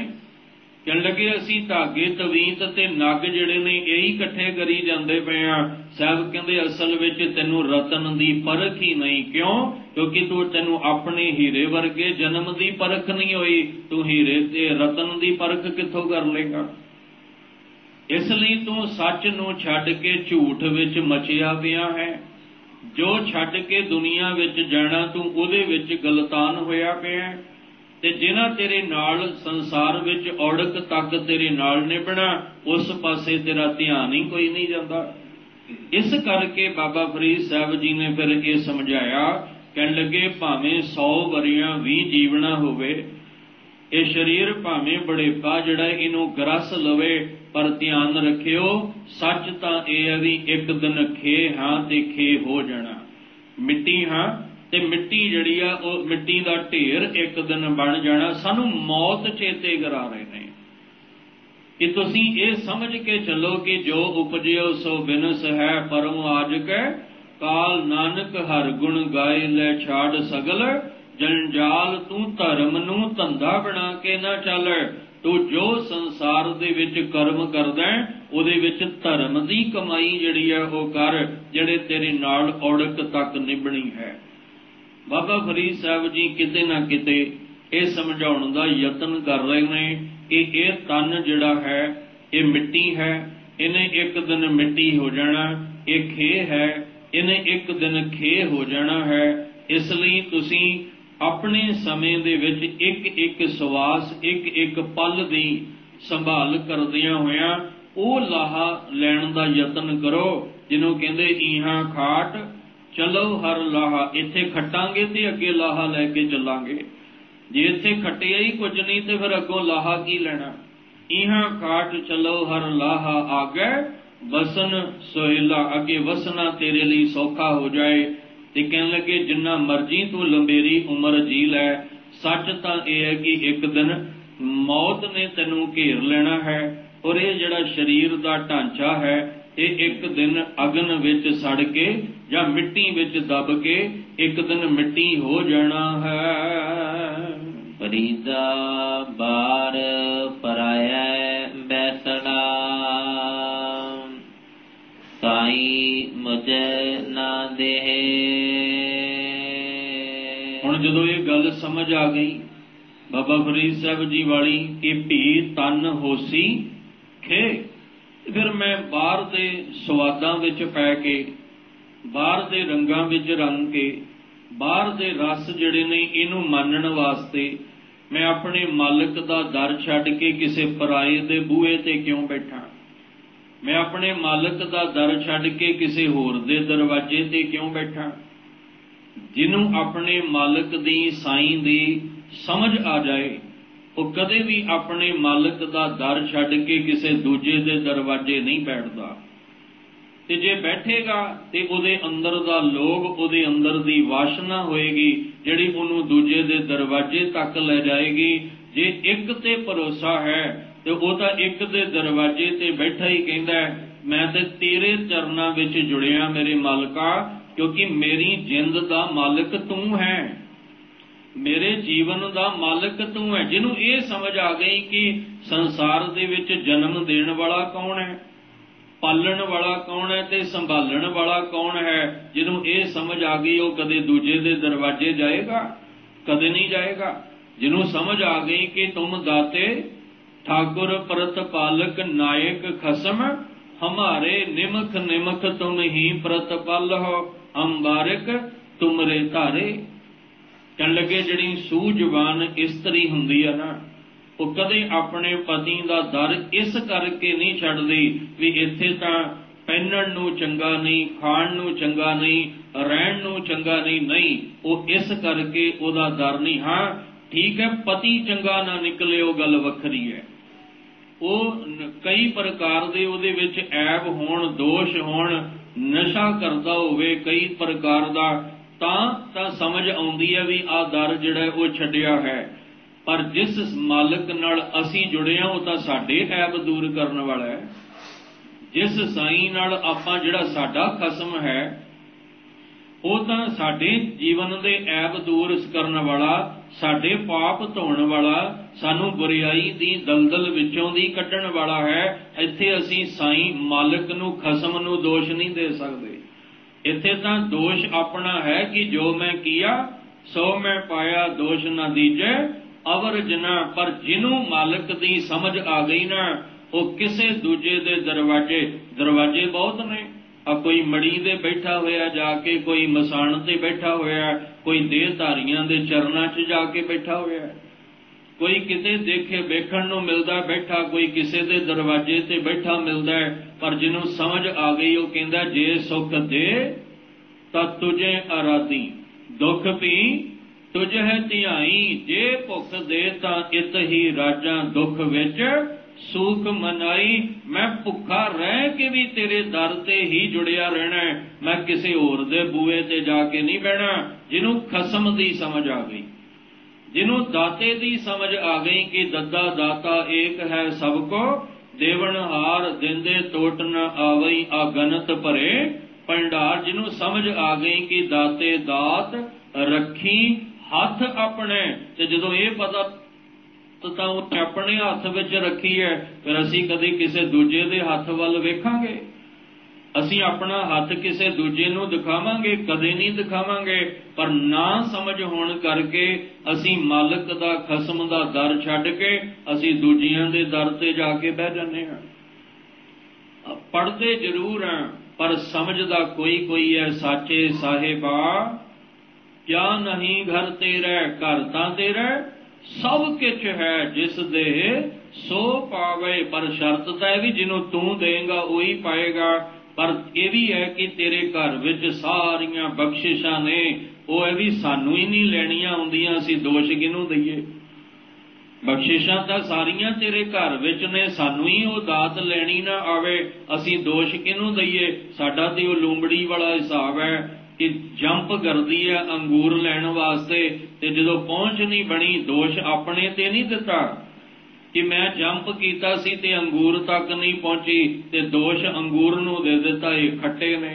कहण लगे असीं धागे तवीत ते नग जिहड़े ने यही इकट्ठे करी जांदे पए आ। साहब कहंदे असल विच तैनूं रतन दी परख ही नहीं। क्यों? क्योंकि तैनूं अपने हीरे वर्गे जन्म दी परख नहीं होई, तू हीरे ते रतन दी परख कित्थों कर लेगा? इसलिए तू सच नूं छड्ड के झूठ विच मचिया पिया है। जो छड्ड के दुनिया विच जाना तू उहदे विच गलतान होया पिया। ते जिन्हां तेरे नाल संसार विच औड़क तक तेरे नाल निभना, उस पासे तेरा ध्यान ही कोई नहीं जाता। इस करके बाबा फरीद साहब जी ने फिर ये समझाया। कहण लगे भावें 100 वरियां भी जीवना होवे, ये शरीर भावें बड़ेपा जिहड़ा इनू ग्रस लवे, पर ध्यान रखियो सच तां इह है भी एक दिन खे हां ते खे हो जाना। मिट्टी हां ते मिट्टी जिहड़ी आ ओह मिट्टी दा ढेर एक दिन बन जाना। सानू मौत चेते करा रहे ने कि तुसीं ये समझ के चलो कि जो उपजियो सो बिनस है, परम आजक काल नानक हर गुण गाए ले छाड़ सगल, जंजाल तू धर्म नू धंधा बना के ना चल। तू जो संसार दे विच कर्म करदा है ਉਹਦੇ ਵਿੱਚ ਧਰਮ ਦੀ ਕਮਾਈ ਜਿਹੜੀ ਹੈ ਉਹ ਕਰ, ਜਿਹੜੇ ਤੇਰੇ ਨਾਲ ਔੜਕ ਤੱਕ ਨਿਭਣੀ ਹੈ। ਬਾਬਾ ਫਰੀਦ ਸਾਹਿਬ ਜੀ ਕਿਤੇ ਨਾ ਕਿਤੇ ਇਹ ਸਮਝਾਉਣ ਦਾ ਯਤਨ ਕਰ ਰਹੇ ਨੇ ਕਿ ਇਹ ਤਨ ਜਿਹੜਾ ਹੈ ਇਹ ਮਿੱਟੀ ਹੈ, ਇਹਨੇ ਇੱਕ ਦਿਨ ਮਿੱਟੀ ਹੋ ਜਾਣਾ। ਇਹ ਖੇ ਹੈ, ਇਹਨੇ ਇੱਕ ਦਿਨ ਖੇ ਹੋ ਜਾਣਾ ਹੈ। ਇਸ ਲਈ ਤੁਸੀਂ ਆਪਣੇ ਸਮੇਂ ਦੇ ਵਿੱਚ ਇੱਕ ਇੱਕ ਸਵਾਸ, ਇੱਕ ਇੱਕ ਪਲ ਦੀ संभाल करदियां होया ਉਹ ਲਾਹਾ ਲੈਣ ਦਾ ਯਤਨ ਕਰੋ ਜਿਹਨੂੰ ਕਹਿੰਦੇ ਈਹਾਂ ਖਾਟ ਚਲੋ ਹਰ ਲਾਹਾ। ਇੱਥੇ ਖੱਟਾਂਗੇ ਤੇ ਅੱਗੇ ਲਾਹਾ ਲੈ ਕੇ ਚੱਲਾਂਗੇ। ਜੇ ਇੱਥੇ ਖੱਟਿਆ ਹੀ ਕੁਝ ਨਹੀਂ ਤੇ ਫਿਰ ਅੱਗੋਂ ਲਾਹਾ ਕੀ ਲੈਣਾ। ਈਹਾਂ ਖਾਟ ਚਲੋ ਹਰ ਲਾਹਾ ਆਗੇ ਵਸਨ ਸੋਹਿਲਾ। ਅੱਗੇ ਵਸਣਾ ਤੇਰੇ ਲਈ ਸੌਖਾ ਹੋ ਜਾਏ। ਤੇ ਕਹਿਣ ਲੱਗੇ ਜਿੰਨਾ ਮਰਜ਼ੀ ਤੂੰ ਲੰਬੇਰੀ ਉਮਰ ਜੀ ਲੈ, ਸੱਚ ਤਾਂ ਇਹ ਹੈ ਕਿ ਇੱਕ ਦਿਨ ਮੌਤ ਨੇ ਤੈਨੂੰ ਘੇਰ ਲੈਣਾ ਹੈ। ਔਰ ਇਹ ਜਿਹੜਾ ਸਰੀਰ ਦਾ ਢਾਂਚਾ ਹੈ ਇਹ ਇੱਕ ਦਿਨ ਅਗਨ ਵਿੱਚ ਸੜ ਕੇ ਜਾਂ ਮਿੱਟੀ ਵਿੱਚ ਦਬ ਕੇ ਇੱਕ ਦਿਨ ਮਿੱਟੀ ਹੋ ਜਾਣਾ ਹੈ। ਫਰੀਦਾ ਬਾਰ ਪਰਾਇਆ ਬੈਸਣਾ, ਸਾਈ ਮੁਝੇ ਨਾ ਦੇ। ਹੁਣ ਜਦੋਂ ਇਹ ਗੱਲ ਸਮਝ ਆ ਗਈ ਬਾਬਾ ਫਰੀਦ ਸਾਹਿਬ ਜੀ ਵਾਲੀ ਕਿ ਭੀ ਤਨ ਹੋਸੀ ਖੇ, ਫਿਰ ਮੈਂ ਬਾਹਰ ਦੇ ਸਵਾਦਾਂ ਵਿੱਚ ਪੈ ਕੇ, ਬਾਹਰ ਦੇ ਰੰਗਾਂ ਵਿੱਚ ਰੰਗ ਕੇ, ਬਾਹਰ ਦੇ ਰਸ ਜਿਹੜੇ ਨੇ ਇਹਨੂੰ ਮਾਨਣ ਵਾਸਤੇ ਮੈਂ ਆਪਣੇ ਮਾਲਕ ਦਾ ਦਰ ਛੱਡ ਕੇ ਕਿਸੇ ਪਰਾਏ ਦੇ ਬੂਹੇ ਤੇ ਕਿਉਂ ਬੈਠਾਂ। ਮੈਂ ਆਪਣੇ ਮਾਲਕ ਦਾ ਦਰ ਛੱਡ ਕੇ ਕਿਸੇ ਹੋਰ ਦੇ ਦਰਵਾਜ਼ੇ ਤੇ ਕਿਉਂ ਬੈਠਾਂ। ਜਿਹਨੂੰ ਆਪਣੇ ਮਾਲਕ ਦੀ ਸਾਈਂ ਦੀ ਸਮਝ ਆ ਜਾਏ ਉਹ ਕਦੇ ਵੀ ਆਪਣੇ ਮਾਲਕ ਦਾ ਦਰ ਛੱਡ ਕੇ ਕਿਸੇ ਦੂਜੇ ਦੇ ਦਰਵਾਜ਼ੇ ਨਹੀਂ ਬੈਠਦਾ। ਤੇ ਜੇ ਬੈਠੇਗਾ ਤੇ ਉਹਦੇ ਅੰਦਰ ਦਾ ਲੋਭ, ਉਹਦੇ ਅੰਦਰ ਦੀ ਵਾਸ਼ਨਾ ਹੋਏਗੀ ਜਿਹੜੀ ਉਹਨੂੰ ਦੂਜੇ ਦੇ ਦਰਵਾਜ਼ੇ ਤੱਕ ਲੈ ਜਾਏਗੀ। ਜੇ ਇੱਕ ਤੇ ਭਰੋਸਾ ਹੈ ਤੇ ਉਹ ਤਾਂ ਇੱਕ ਦੇ ਦਰਵਾਜ਼ੇ ਤੇ ਬੈਠਾ ਹੀ ਕਹਿੰਦਾ ਮੈਂ ਤੇ ਤੇਰੇ ਚਰਨਾਂ ਵਿੱਚ ਜੁੜਿਆ ਮੇਰੇ ਮਾਲਕਾ, ਕਿਉਂਕਿ ਮੇਰੀ ਜਿੰਦ ਦਾ ਮਾਲਕ ਤੂੰ ਹੈ, ਮੇਰੇ ਜੀਵਨ ਦਾ ਮਾਲਕ ਤੂੰ ਹੈ। ਜਿਹਨੂੰ ਇਹ ਸਮਝ ਆ ਗਈ ਕਿ ਸੰਸਾਰ ਦੇ ਵਿੱਚ ਜਨਮ ਦੇਣ ਵਾਲਾ ਕੌਣ ਹੈ, ਪਾਲਣ ਵਾਲਾ ਕੌਣ ਹੈ ਤੇ ਸੰਭਾਲਣ ਵਾਲਾ ਕੌਣ ਹੈ, ਜਿਹਨੂੰ ਇਹ ਸਮਝ ਆ ਗਈ ਉਹ ਕਦੇ ਦੂਜੇ ਦੇ ਦਰਵਾਜ਼ੇ ਜਾਏਗਾ, ਕਦੇ ਨਹੀਂ ਜਾਏਗਾ। ਜਿਹਨੂੰ ਸਮਝ ਆ ਗਈ ਕਿ ਤੁਮ ਦਾਤੇ ठाकुर प्रतपालक नायक खसम, हमारे निमख निमख तुम ही प्रतपाल हो, हम बारिक तुमरे धारे। कहन लगे जिहड़ी सूझवान इस्तरी हुंदी है ना ਉਹ ਕਦੇ ਆਪਣੇ ਪਤੀ ਦਾ ਦਰ ਇਸ ਕਰਕੇ ਨਹੀਂ ਛੱਡਦੀ ਵੀ ਇੱਥੇ ਤਾਂ ਪਹਿਨਣ ਨੂੰ ਚੰਗਾ ਨਹੀਂ, ਖਾਣ ਨੂੰ ਚੰਗਾ ਨਹੀਂ, ਰਹਿਣ ਨੂੰ ਚੰਗਾ ਨਹੀਂ। ਨਹੀਂ, ਉਹ ਇਸ ਕਰਕੇ ਉਹਦਾ ਦਰ ਨਹੀਂ। ਹਾਂ ਠੀਕ ਹੈ, ਪਤੀ ਚੰਗਾ ਨਾ ਨਿਕਲੇ ਉਹ ਗੱਲ ਵੱਖਰੀ ਹੈ। ਉਹ ਕਈ ਪ੍ਰਕਾਰ ਦੇ ਉਹਦੇ ਵਿੱਚ ਐਬ ਹੋਣ, ਦੋਸ਼ ਹੋਣ, ਨਸ਼ਾ ਕਰਦਾ ਹੋਵੇ ਕਈ ਪ੍ਰਕਾਰ ਦਾ, ਤਾਂ ਸਮਝ ਆਉਂਦੀ ਹੈ ਵੀ ਆਹ ਦਰ ਜਿਹੜਾ ਉਹ ਛੱਡਿਆ ਹੈ। ਪਰ ਜਿਸ ਮਾਲਕ ਨਾਲ ਅਸੀਂ ਜੁੜੇ ਹਾਂ ਉਹ ਤਾਂ ਸਾਡੇ ਐਬ ਦੂਰ ਕਰਨ ਵਾਲਾ ਹੈ। ਜਿਸ ਸਾਈਂ ਨਾਲ ਆਪਾਂ ਜਿਹੜਾ ਸਾਡਾ ਖਸਮ ਹੈ ਉਹ ਤਾਂ ਸਾਡੇ ਜੀਵਨ ਦੇ ਐਬ ਦੂਰ ਕਰਨ ਵਾਲਾ, ਸਾਡੇ ਪਾਪ ਧੋਣ ਵਾਲਾ, ਸਾਨੂੰ ਬੁਰਾਈ ਦੀ ਦਲਦਲ ਵਿੱਚੋਂ ਦੀ ਕੱਢਣ ਵਾਲਾ ਹੈ। ਇੱਥੇ ਅਸੀਂ ਸਾਈਂ ਮਾਲਕ ਨੂੰ, ਖਸਮ ਨੂੰ ਦੋਸ਼ ਨਹੀਂ ਦੇ ਸਕਦੇ। ਇੱਥੇ ਤਾਂ ਦੋਸ਼ ਆਪਣਾ ਹੈ ਕਿ ਜੋ ਮੈਂ ਕੀਆ ਸੋ ਮੈਂ ਪਾਇਆ, ਦੋਸ਼ ਨਾ ਦੀਜੇ ਅਵਰ ਜਨਾ। ਪਰ ਜਿਹਨੂੰ ਮਾਲਕ ਦੀ ਸਮਝ ਆ ਗਈ ਨਾ ਉਹ ਕਿਸੇ ਦੂਜੇ ਦੇ ਦਰਵਾਜ਼ੇ ਬਹੁਤ ਨੇ। ਕੋਈ ਮੜੀ ਦੇ ਬੈਠਾ ਹੋਇਆ ਜਾ ਕੇ, ਕੋਈ ਮਸਾਣ ਤੇ ਬੈਠਾ ਹੋਇਆ, ਕੋਈ ਦੇਹਧਾਰੀਆਂ ਦੇ ਚਰਨਾਂ 'ਚ ਜਾ ਕੇ ਬੈਠਾ ਹੋਇਆ, ਕੋਈ ਕਿਤੇ ਦੇਖੇ ਵੇਖਣ ਨੂੰ ਮਿਲਦਾ ਬੈਠਾ, ਕੋਈ ਕਿਸੇ ਦੇ ਦਰਵਾਜ਼ੇ ਤੇ ਬੈਠਾ ਮਿਲਦਾ। ਪਰ ਜਿਹਨੂੰ ਸਮਝ ਆ ਗਈ ਉਹ ਕਹਿੰਦਾ ਜੇ ਸੁੱਖ ਦੇ ਤਾਂ ਤੁਝੇ ਅਰਾਧੀ, ਦੁੱਖ ਵੀ ਤੁਝ ਹੈ ਧਿਆਈ। ਜੇ ਭੁੱਖ ਦੇ ਤਾਂ ਇਤ ਹੀ ਰਾਜਾਂ, ਦੁੱਖ ਵਿੱਚ ਸੂਖ ਮਨਾਈ। ਮੈਂ ਭੁੱਖਾ ਰਹਿ ਕੇ ਵੀ ਤੇਰੇ ਦਰ ਤੇ ਹੀ ਜੁੜਿਆ ਰਹਿਣਾ, ਮੈਂ ਕਿਸੇ ਹੋਰ ਦੇ ਬੂਹੇ ਤੇ ਜਾ ਕੇ ਨਹੀਂ ਬਹਿਣਾ। ਜਿਹਨੂੰ ਖਸਮ ਦੀ ਸਮਝ ਆ ਗਈ, ਜਿਹਨੂੰ ਦਾਤੇ ਦੀ ਸਮਝ ਆ ਗਈ ਕਿ ਦੱਦਾ ਦਾਤਾ ਏਕ ਹੈ ਸਭ ਕੋ, ਦੇਵਨ ਹਾਰ ਦਿੰਦੇ ਟੋਟ ਨ ਆਵਈ, ਆਗਨਤ ਭਰੇ ਭੰਡਾਰ। ਜਿਹਨੂੰ ਸਮਝ ਆ ਗਈ ਕਿ ਦਾਤੇ ਦਾਤ ਰੱਖੀ ਹੱਥ ਆਪਣੇ, ਤੇ ਜਦੋਂ ਇਹ ਪਤਾ ਤਾਂ ਉਹ ਆਪਣੇ ਹੱਥ ਵਿੱਚ ਰੱਖੀ ਹੈ, ਫਿਰ ਅਸੀਂ ਕਦੇ ਕਿਸੇ ਦੂਜੇ ਦੇ ਹੱਥ ਵੱਲ ਵੇਖਾਂਗੇ? ਅਸੀਂ ਆਪਣਾ ਹੱਥ ਕਿਸੇ ਦੂਜੇ ਨੂੰ ਦਿਖਾਵਾਂਗੇ? ਕਦੇ ਨਹੀਂ ਦਿਖਾਵਾਂਗੇ। ਪਰ ਨਾ ਸਮਝ ਹੋਣ ਕਰਕੇ ਅਸੀਂ ਮਾਲਕ ਦਾ, ਖਸਮ ਦਾ ਦਰ ਛੱਡ ਕੇ ਅਸੀਂ ਦੂਜਿਆਂ ਦੇ ਦਰ ਤੇ ਜਾ ਕੇ ਬਹਿ ਜਾਂਦੇ ਹਾਂ। ਪੜ੍ਹਦੇ ਜ਼ਰੂਰ ਹਾਂ ਪਰ ਸਮਝਦਾ ਕੋਈ ਹੈ। ਸਾਚੇ ਸਾਹਿਬਾ ਕਿਆ ਨਹੀਂ ਘਰ ਤੇਰਾ, ਘਰ ਤਾਂ ਤੇਰਾ ਸਭ ਕੁਛ ਹੈ ਜਿਸ ਦੇ सो पावे। पर शर्त तो है भी जिन्हों तू देगा वही पाएगा। पर यह भी है कि तेरे घर विच सारियां बख्शिशां ने, वो है भी सानू ही नहीं लैणियां आउंदियां, असीं दोष किहनूं दईए। बख्शिशां तां सारियां तेरे घर विच ने, सानू ही वो दात लैणी ना आवे, असीं दोष किहनूं दईए। साडा ते वो लूंबड़ी वाला हिसाब है कि जंप करदी है अंगूर लैण वास्ते, ते जदों पहुंच नहीं बनी दोष अपने ते नहीं दिता कि मैं जंप कीता सी ते अंगूर तक नहीं पहुंची, ते दोष अंगूर नूं दे दिता, ये खट्टे ने।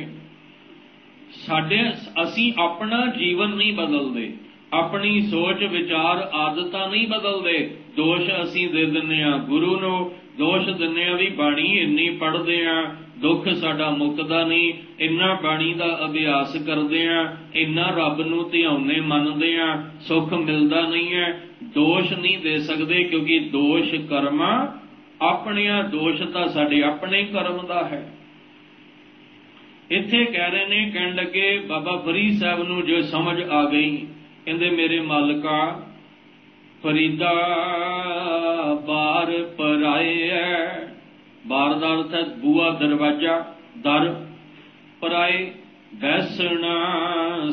साडे असीं अपना जीवन नहीं बदलदे, अपनी सोच विचार आदतां नहीं बदलदे, दोष असीं दे दिंदे आ गुरु नूं, दोष दिंदे आ भी बाणी इन्नी पढ़दे आ, दुख साडा मुकदा नहीं, इन्ना बाणी दा अभ्यास करदे आ, इन्ना रब नूं ध्याउने मनदे आ, सुख मिलदा नहीं है। दोष नहीं दे सकते क्योंकि दोष कर्मा अपने, दोष तां साडे अपने कर्म दा है। इत्थे कह रहे ने, कहण लगे बाबा फरीद साहब नूं जो समझ आ गई, कहंदे मेरे मालका फरीदा बार पर आए है। बार दा अर्थ है बूआ, दरवाजा, दर पर आए। बैसना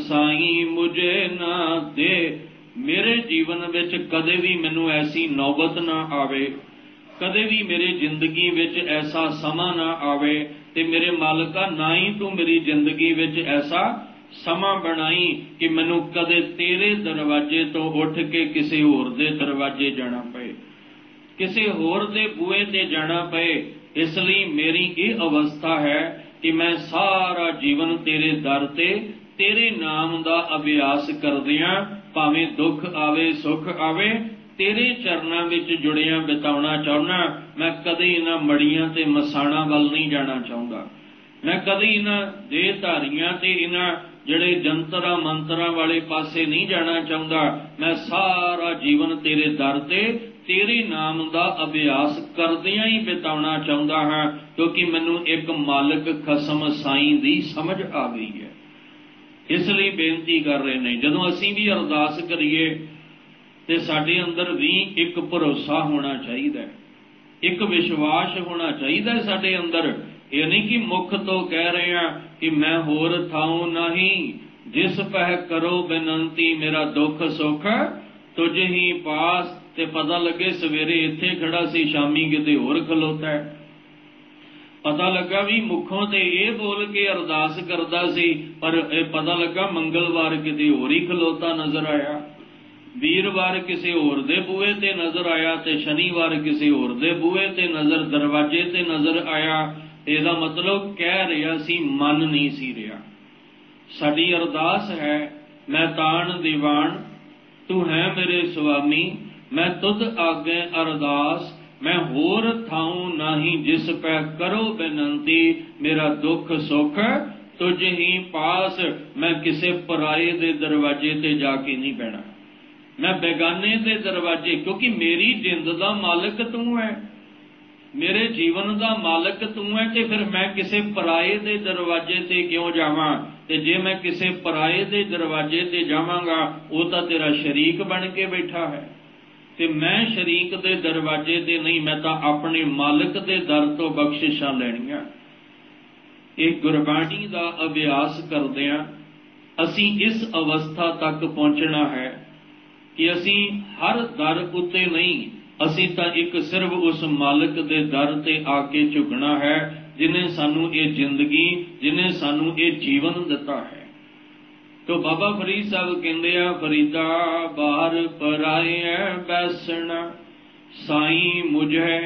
साईं मुझे ना दे, मेरे जीवन विच कदे भी मैनू ऐसी नौबत ना आवे, कदे भी मेरी जिंदगी विच ऐसा समा ना आवे, ते मेरे मालका ना ही तू मेरी जिंदगी विच ऐसा समा बनाई कि मैनू कदे तेरे दरवाजे तो उठ के किसी होर दे दरवाजे जाना पे, किसी होर दे बूहे ते जाना पे। इसलिए मेरी ये अवस्था है कि मैं सारा जीवन तेरे दर ते तेरे नाम दा अभ्यास करदियां, भावें दुख आवे सुख आवे, तेरे चरनां विच जुड़िया बिताउणा चाहुंदा। मैं कदे इन्हां मड़ियां ते मसाणा वल नहीं जाना चाहुंदा, मैं कदे इन्हां देहधारियां ते इन्हां जिहड़े जंतरां मंतरां वाले पासे नहीं जाना चाहुंदा। मैं सारा जीवन तेरे दर ते तेरे नाम दा अभ्यास करदियां ही बिताउणा चाहुंदा हां, क्योंकि मैनू एक मालिक खसम साईं दी समझ आ गई है। इसलिए बेनती कर रहे हैं, जदों असीं भी अरदास करिए ते साडे अंदर भी एक भरोसा होना चाहिए, एक विश्वास होना चाहिए साडे अंदर। ये नहीं कि मुख तो कह रहे हैं कि मैं होर थाऊं नहीं, जिस पह करो बेनंती, मेरा दुख सुख तुझ ही पास। ते पता लगे सवेरे इत्थे खड़ा सी, शामी किते होर खलोता है। पता लगा भी मुखों ते ये बोल के अरदास करदा सी, पर पता लगा मंगलवार किते होर ही खलोता नजर आया, वीरवार किसी होर दे बूहे ते नजर आया, ते शनिवार किसी होर दे बूहे ते नजर दरवाजे ते नजर आया। ਇਹਦਾ मतलब कह रहा सी मन नहीं सी रहा। साडी अरदास है, मैं तान दीवान तू है मेरे स्वामी, मैं तुद आगे अरदास, मैं होर थाऊं नाही, जिस पै करो बेनंती, मेरा दुख सुख तुझ ही पास। मैं किसे पराए दे दरवाजे ते जाके नहीं बैठा, मैं बेगाने दे दरवाजे, क्योंकि मेरी जिंद दा मालिक तू है, मेरे जीवन दा मालिक तू है, ते फिर मैं किसे पराए दे दरवाजे ते क्यों जावां? ते जे मैं किसे पराए दे दरवाजे ते जावांगा, वो तां तेरा शरीक बन के बैठा है, ते मैं शरीक दे दरवाजे ते नहीं, मैं तां अपने मालिक दे दर तो बख्शिशां लैणियां। एक गुरबाणी दा अभ्यास करदिआं असीं इस अवस्था तक पहुंचना है कि असीं हर दर उत्ते नहीं, असीं तां एक सिर्फ उस मालिक दे दर ते आके झुकना है, जिन्हें सानू ये जिंदगी, जिन्हें सानू ये जीवन दिता है। तो बाबा फरीद साहब कहंदे आ, फरीदा बाहर पराए बैसना साईं मुझे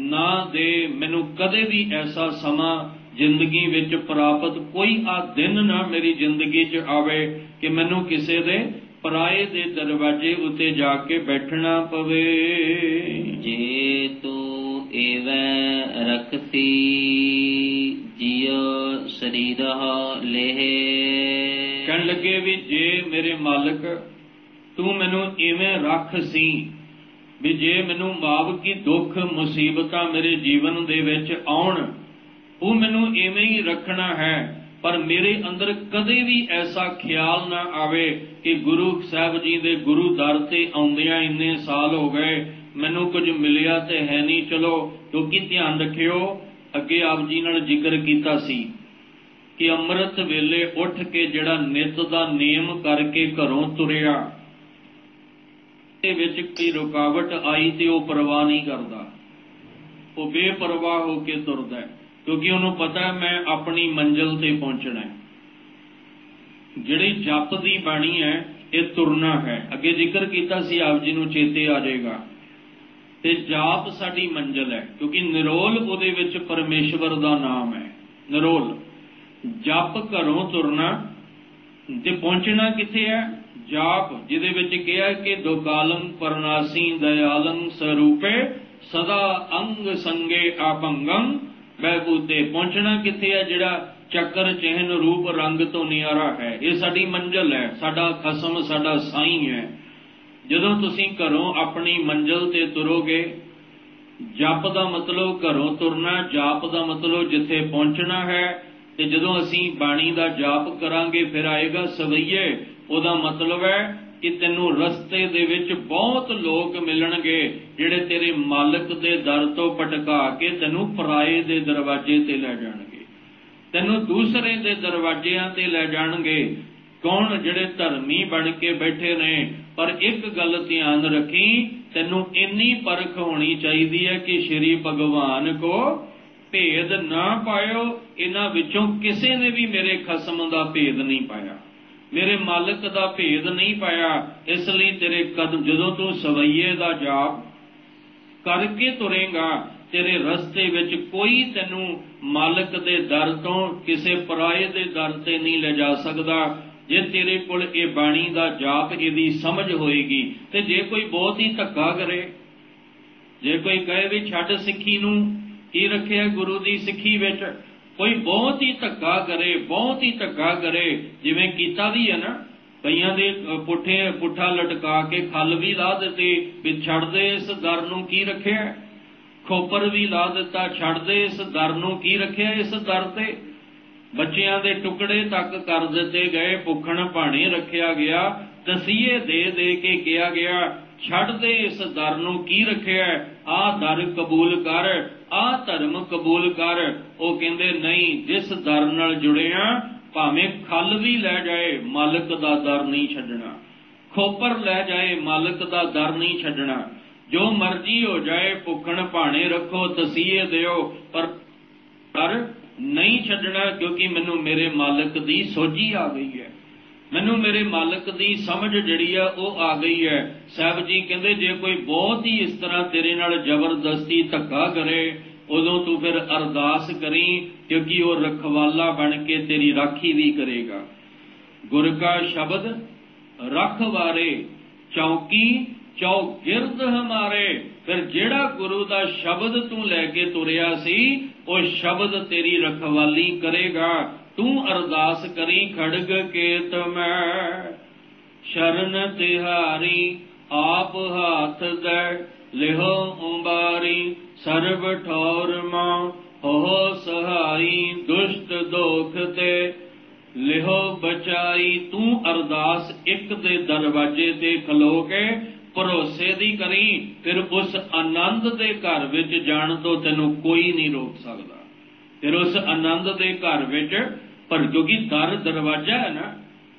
ना दे। मैनू कदे भी ऐसा समा जिंदगी विच प्राप्त, कोई आ दिन ना मेरी जिंदगी च आवे कि मैनू किसे दे पराए दे दरवाजे उते जाके बैठना पवे। जे तू एवं रखसी जियो शरीर लेह। कहन लगे भी जे मेरे मालिक तू मैनू इवें रख सी, भी जे मैनू माव की दुख मुसीबत मेरे जीवन दे विच आउण, वो मैनू इवें ही रखना है। पर मेरे अंदर कदे भी ऐसा ख्याल ना आवे कि गुरु साहब जी दे गुरु दर ते आउंदियां इन्ने साल हो गए, मैनू कुछ मिलिया ते है नहीं। चलो क्योंकि ध्यान रखियो अगे आप जी नाल जिक्र कीता सी कि अमृत वेले उठ के जिहड़ा नित दा नेम करके घरों तुरिया ते विच कोई रुकावट आई ते वो परवाह नहीं करता, वो बेपरवाह होके तुरदा है क्योंकि उन्होंने पता है मैं अपनी मंजिल ते पहुंचना है। जिहड़ी जप दी बाणी है ये तुरना है। अगे जिक्र कीता सी आप जी नूं चेते आ जाएगा। ते जाप साडी मंजिल है क्योंकि निरोल उहदे विच परमेश्वर दा नाम है। निरोल जप घरों तुरना ते पहुंचना किथे है? जाप जिहदे विच कहा कि दुकालम परनासी दयालम स्वरूपे सदा अंग संगे आपंगम बहबूते। पहुंचना किथे है? जिहड़ा चक्कर चिहन रूप रंग तो नियारा है। ये साडी मंजिल है, साडा खसम साडा साईं है। जदों तुसीं घरों अपनी मंजिल ते तुरोगे, जप दा मतलब घरों तुरना, जाप दा मतलब जिथे पहुंचना है। ते जदों असीं बाणी दा जाप करांगे फिर आएगा सवैये। ਉਹਦਾ मतलब है कि तैनू रस्ते दे विच बहुत लोग मिलणगे जिहड़े तेरे मालिक दे दर तो भटका के तैनू पराए दे दरवाजे ते लै जाणगे, तैनू दूसरे दे दरवाजियां ते लै जाणगे। कौन? जिहड़े धर्मी बन के बैठे ने। पर एक गल ध्यान रखी, तैनू इन्नी परख होनी चाहिदी है कि श्री भगवान को भेद ना पायो। इन्हां विचों किसी ने भी मेरे खसम दा भेद नहीं पाया, मेरे मालिक दा भेद नहीं पाया। इसलिए तेरे कदम जदों तू सवैये दा जाप करके तुरेगा, तेरे रस्ते विच कोई तैनू मालिक दे दर तो किसे पराए दे दर ते नहीं ले जा सकदा। जे तेरे कोल ये बाणी दा जाप इहदी समझ होएगी। ते जे कोई बहुत ही धक्का करे, जे कोई कहे भी छड्ड सिੱਖੀ नूं, की रखिया गुरु दी सिੱਖੀ विच, कोई बहुत ही धक्का करे, बहुत ही धक्का करे, जिवें कीता भी है ना, कईयां दे पुट्ठा लटका के खल भी ला दिते भी छड्ड दे इस दर नूं, की रखिया खोपर भी ला दिता, छड्ड दे इस दर नूं, की रखिया इस दर ते। बच्चियां दे टुकड़े तक कर दिते गए, भुखण भाणे रखिया गया, तसीहे दे दे के किया गया छड्ड दे इस दर नूं, की रखिया आ दर कबूल कर, आ धर्म कबूल कर। वो कहंदे नहीं, जिस दर नाल जुड़िया भावें खल भी लै जाए मालिक दा दर नहीं छड्डना, खोपर लै जाए मालिक दा दर नहीं छड्डना। जो मर्जी हो जाए भुखण भाणे रखो, तसीहे दिओ, पर दर नहीं छड्डना क्योंकि मैनू मेरे मालिक दी सोझी आ गई है, मैनू मेरे मालिक दी समझ जिहड़ी है वो आ गई है। साहब जी कहंदे जे कोई बहुत ही इस तरह तेरे नाल जबरदस्ती धक्का करे उदों तू फिर अरदास करी क्योंकि वो रखवाला बन के तेरी राखी भी करेगा। गुर का शब्द रखवारे चौकी चौगिरद हमारे। फिर जेड़ा गुरु दा शब्द तू लैके तुरिया सी वो शब्द तेरी रखवाली करेगा। तू अरदास करी खड़ग केत मैं शरण तिहारी, आप हाथ दे लिहो उबारी, सर्व ठौर मां हो सहाई, दुष्ट दोख ते लिहो बचाई। तू अरदास एक दे दरवाजे ते खलो के भरोसे दी करी, फिर उस आनंद दे घर विच जाण तो तैनू कोई नहीं रोक सकदा। फिर उस आनंद दे घर विच, पर क्योंकि दर दरवाजा है ना,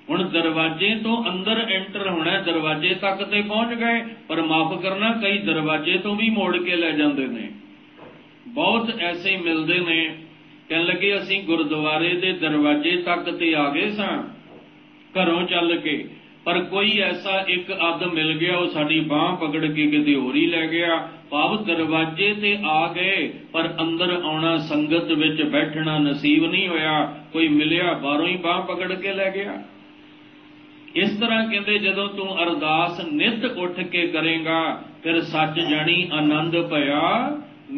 हुण दरवाजे तो अंदर एंटर होना, दरवाजे तक ते पहुंच गए पर माफ करना कई दरवाजे तो भी मोड़ के ले जाते ने। बहुत ऐसे मिलते ने, कहन लगे असी गुरुद्वारे दे दरवाजे तक ते आ गए सां घरों चल के, पर कोई ऐसा एक अद मिल गया वो साडी बांह पकड़ के किते होर ही लै गया। भाव दरवाजे ते आ गए पर अंदर आना संगत विच बैठना नसीब नहीं होया, कोई मिलिया बाहरों ही बांह पकड़ के लै गया। इस तरह कहते जदों तू अरदास नित उठ के करेगा फिर सच जानी आनंद पया,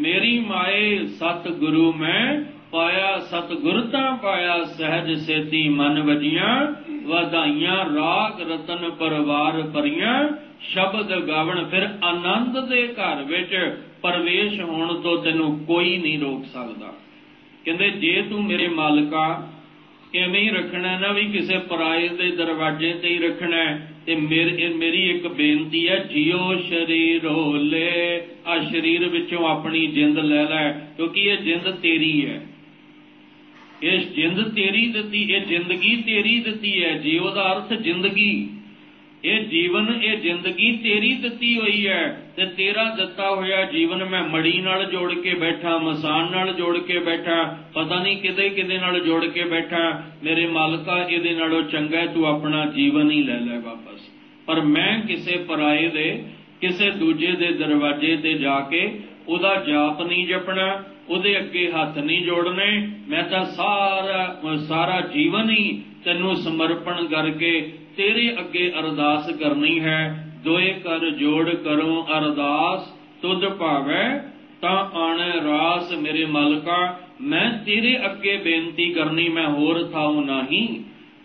मेरी माए सतगुरु मैं पाया, सतगुरता पाया सहज सेती मन वजियां, वधाइयां राग रतन परवार परियां, शब्द गावण। फिर आनंद दे घर विच प्रवेश होण तो तैनू कोई नहीं रोक सकदा। कहंदे जे तू मेरे मालिका इवें ही रखना ना, भी किसी पराए दे दरवाजे ते ही रखना, ਤੇ ਮੇਰੀ ਇੱਕ ਬੇਨਤੀ ਹੈ, ਜਿਉ ਸ਼ਰੀਰੋ ਲੈ, ਆ ਸਰੀਰ ਵਿੱਚੋਂ ਆਪਣੀ ਜਿੰਦ ਲੈ ਲੈ, ਕਿਉਂਕਿ ਇਹ ਜਿੰਦ ਤੇਰੀ ਹੈ, ਇਹ ਜਿੰਦ ਤੇਰੀ ਦਿੱਤੀ, ਇਹ ਜ਼ਿੰਦਗੀ ਤੇਰੀ ਦਿੱਤੀ ਹੈ। ਜੀਵ ਦਾ ਅਰਥ ਜ਼ਿੰਦਗੀ, ਇਹ ਜੀਵਨ, ਇਹ ਜ਼ਿੰਦਗੀ ਤੇਰੀ ਦਿੱਤੀ ਹੋਈ ਹੈ, ਤੇ ਤੇਰਾ ਦਿੱਤਾ ਹੋਇਆ ਜੀਵਨ ਮੈਂ ਮੜੀ ਨਾਲ ਜੋੜ ਕੇ ਬੈਠਾ, ਮਸਾਨ ਨਾਲ ਜੋੜ ਕੇ ਬੈਠਾ, ਪਤਾ ਨਹੀਂ ਕਿਹਦੇ ਨਾਲ ਜੋੜ ਕੇ ਬੈਠਾ। ਮੇਰੇ ਮਾਲਕਾ, ਇਹਦੇ ਨਾਲੋਂ ਚੰਗਾ ਤੂੰ ਆਪਣਾ ਜੀਵਨ ਹੀ ਲੈ ਲੈ ਵਾਪਸ। ਪਰ ਮੈਂ ਕਿਸੇ ਪਰਾਏ ਦੇ, ਕਿਸੇ ਦੂਜੇ ਦੇ ਦਰਵਾਜ਼ੇ ਤੇ ਜਾ ਕੇ ਉਹਦਾ ਜਾਪ ਨਹੀਂ ਜਪਣਾ, ਉਹਦੇ ਅੱਗੇ ਹੱਥ ਨਹੀਂ ਜੋੜਨੇ। ਮੈਂ ਤਾਂ ਸਾਰਾ ਜੀਵਨ ਹੀ ਤੈਨੂੰ ਸਮਰਪਣ ਕਰਕੇ ਤੇਰੇ ਅੱਗੇ ਅਰਦਾਸ ਕਰਨੀ ਹੈ। ਦੋਏ ਕਰ ਜੋੜ ਕਰੋ ਅਰਦਾਸ, ਤੁਧ ਭਾਵੈ ਤਾਂ ਆਣੈ ਰਾਸ। ਮੇਰੇ ਮਾਲਕਾ, ਮੈਂ ਤੇਰੇ ਅੱਗੇ ਬੇਨਤੀ ਕਰਨੀ, ਮੈਂ ਹੋਰ ਥਾਉ ਨਹੀਂ,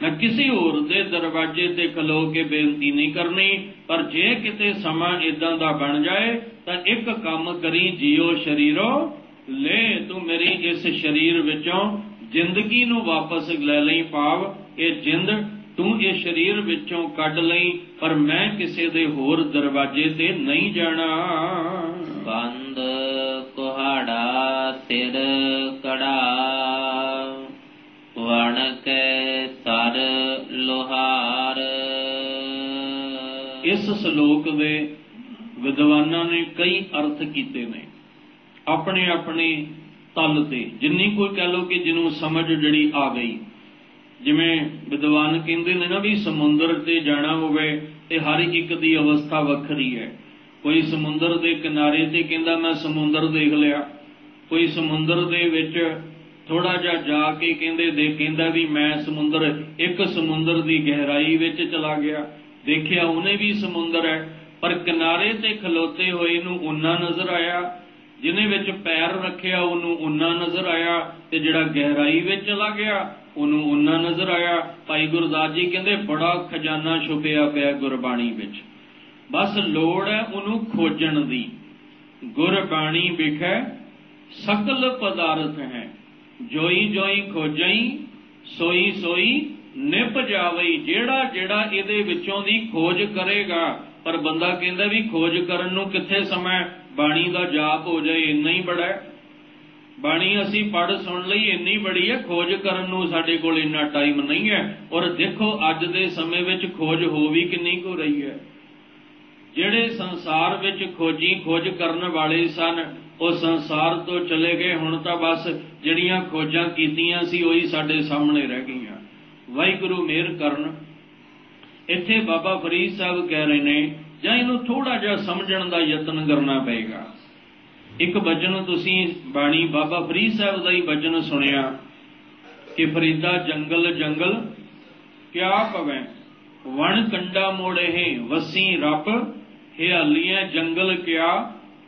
ਮੈਂ ਕਿਸੇ ਹੋਰ ਦੇ ਦਰਵਾਜ਼ੇ ਤੇ ਖਲੋ ਕੇ ਬੇਨਤੀ ਨਹੀਂ ਕਰਨੀ। ਪਰ ਜੇ ਕਿਤੇ ਸਮਾਂ ਇਦਾਂ ਦਾ ਬਣ ਜਾਏ ਤਾਂ ਇੱਕ ਕੰਮ ਕਰੀ, ਜੀਓ ਸ਼ਰੀਰੋ ਲੈ, ਤੂੰ ਮੇਰੀ ਇਸ ਸਰੀਰ ਵਿੱਚੋਂ ਜ਼ਿੰਦਗੀ ਨੂੰ ਵਾਪਸ ਲੈ ਲਈ, ਭਾਵ ਇਹ ਜਿੰਦ ਤੂੰ ਇਹ ਸਰੀਰ ਵਿੱਚੋਂ ਕੱਢ ਲਈ, ਪਰ ਮੈਂ ਕਿਸੇ ਦੇ ਹੋਰ ਦਰਵਾਜ਼ੇ ਤੇ ਨਹੀਂ ਜਾਣਾ। ਬੰਦ ਕੁਹਾੜਾ ਸਿਰ ਕੜਾ, ਵਣ ਕੇ ਸਰ ਲੋਹਾਰ। ਇਸ ਸ਼ਲੋਕ ਦੇ ਵਿਦਵਾਨਾਂ ਨੇ ਕਈ ਅਰਥ ਕੀਤੇ ਨੇ, ਆਪਣੇ ਆਪਣੇ ਤਲ ਤੇ, ਜਿੰਨੀ ਕੋਈ ਕਹਿ ਲਓ ਕਿ ਜਿਹਨੂੰ ਸਮਝ ਜਿਹੜੀ ਆ ਗਈ। ਜਿਵੇਂ ਵਿਦਵਾਨ ਕਹਿੰਦੇ ਨੇ ਨਾ ਵੀ ਸਮੁੰਦਰ ਤੇ ਜਾਣਾ ਹੋਵੇ ਤੇ ਹਰ ਇੱਕ ਦੀ ਅਵਸਥਾ ਵੱਖਰੀ ਹੈ। ਕੋਈ ਸਮੁੰਦਰ ਦੇ ਕਿਨਾਰੇ ਤੇ ਕਹਿੰਦਾ ਮੈਂ ਸਮੁੰਦਰ ਦੇਖ ਲਿਆ, ਕੋਈ ਸਮੁੰਦਰ ਦੇ ਵਿੱਚ ਥੋੜਾ ਜਿਹਾ ਜਾ ਕੇ ਕਹਿੰਦਾ ਵੀ ਮੈਂ ਇੱਕ ਸਮੁੰਦਰ ਦੀ ਗਹਿਰਾਈ ਵਿੱਚ ਚਲਾ ਗਿਆ, ਦੇਖਿਆ ਉਹਨੇ ਵੀ ਸਮੁੰਦਰ ਹੈ। ਪਰ ਕਿਨਾਰੇ ਤੇ ਖਲੋਤੇ ਹੋਏ ਨੂੰ ਓਨਾ ਨਜ਼ਰ ਆਇਆ, ਜਿਹਨੇ ਵਿੱਚ ਪੈਰ ਰੱਖਿਆ ਉਹਨੂੰ ਓਨਾ ਨਜ਼ਰ ਆਇਆ, ਤੇ ਜਿਹੜਾ ਗਹਿਰਾਈ ਵਿੱਚ ਚਲਾ ਗਿਆ ਉਹਨੂੰ ਓਨਾ ਨਜ਼ਰ ਆਇਆ। ਭਾਈ ਗੁਰਦਾਸ ਜੀ ਕਹਿੰਦੇ ਬੜਾ ਖਜ਼ਾਨਾ ਛੁਪਿਆ ਪਿਆ ਗੁਰਬਾਣੀ ਵਿੱਚ, ਬਸ ਲੋੜ ਹੈ ਉਹਨੂੰ ਖੋਜਣ ਦੀ। ਗੁਰਬਾਣੀ ਵਿਖੇ ਸਕਲ ਪਦਾਰਥ ਹੈ, ਜੋਈ ਜੋਈ ਖੋਜਈ, ਸੋਈ ਸੋਈ ਨਿਪ ਜਾਵਈ। ਜਿਹੜਾ ਇਹਦੇ ਵਿੱਚੋਂ ਦੀ ਖੋਜ ਕਰੇਗਾ, ਪਰ ਬੰਦਾ ਕਹਿੰਦਾ ਵੀ ਖੋਜ ਕਰਨ ਨੂੰ ਕਿੱਥੇ ਸਮਾਂ, ਬਾਣੀ ਦਾ ਜਾਪ ਹੋ ਜਾਏ ਇੰਨਾ ਹੀ ਬੜਾ ਹੈ। ਬਾਣੀ ਅਸੀਂ ਪੜ੍ਹ ਸੁਣ ਲਈ ਇੰਨੀ ਬੜੀ ਹੈ, ਖੋਜ ਕਰਨ ਨੂੰ ਸਾਡੇ ਕੋਲ ਇੰਨਾ ਟਾਈਮ ਨਹੀਂ ਹੈ। ਔਰ ਦੇਖੋ ਅੱਜ ਦੇ ਸਮੇਂ ਵਿੱਚ ਖੋਜ ਹੋ ਵੀ ਕਿੰਨੀ ਕੁ ਰਹੀ ਹੈ। ਜਿਹੜੇ ਸੰਸਾਰ ਵਿੱਚ ਖੋਜ ਕਰਨ ਵਾਲੇ ਸਨ ਉਹ ਸੰਸਾਰ ਤੋਂ ਚਲੇ ਗਏ। ਹੁਣ ਤਾਂ ਬਸ ਜਿਹੜੀਆਂ ਖੋਜਾਂ ਕੀਤੀਆਂ ਸੀ ਉਹੀ ਸਾਡੇ ਸਾਹਮਣੇ ਰਹਿ ਗਈਆਂ। ਵਾਹਿਗੁਰੂ ਮਿਹਰ ਕਰਨ। ਇੱਥੇ ਬਾਬਾ ਫਰੀਦ ਸਾਹਿਬ ਕਹਿ ਰਹੇ ਨੇ, ਜਾਂ ਇਹਨੂੰ ਥੋੜਾ ਜਿਹਾ ਸਮਝਣ ਦਾ ਯਤਨ ਕਰਨਾ ਪਏਗਾ। ਇੱਕ ਵਚਨ ਤੁਸੀਂ ਬਾਣੀ ਬਾਬਾ ਫਰੀਦ ਸਾਹਿਬ ਦਾ ਹੀ ਵਚਨ ਸੁਣਿਆ ਕਿ ਫਰੀਦਾ ਜੰਗਲ ਜੰਗਲ ਕਿਆ ਪਵੈ, ਵਣ ਕੰਡਾ ਮੋੜੇ ਵਸੀ ਰੱਬ, ਹਿਆਲੀਆਂ ਜੰਗਲ ਕਿਆ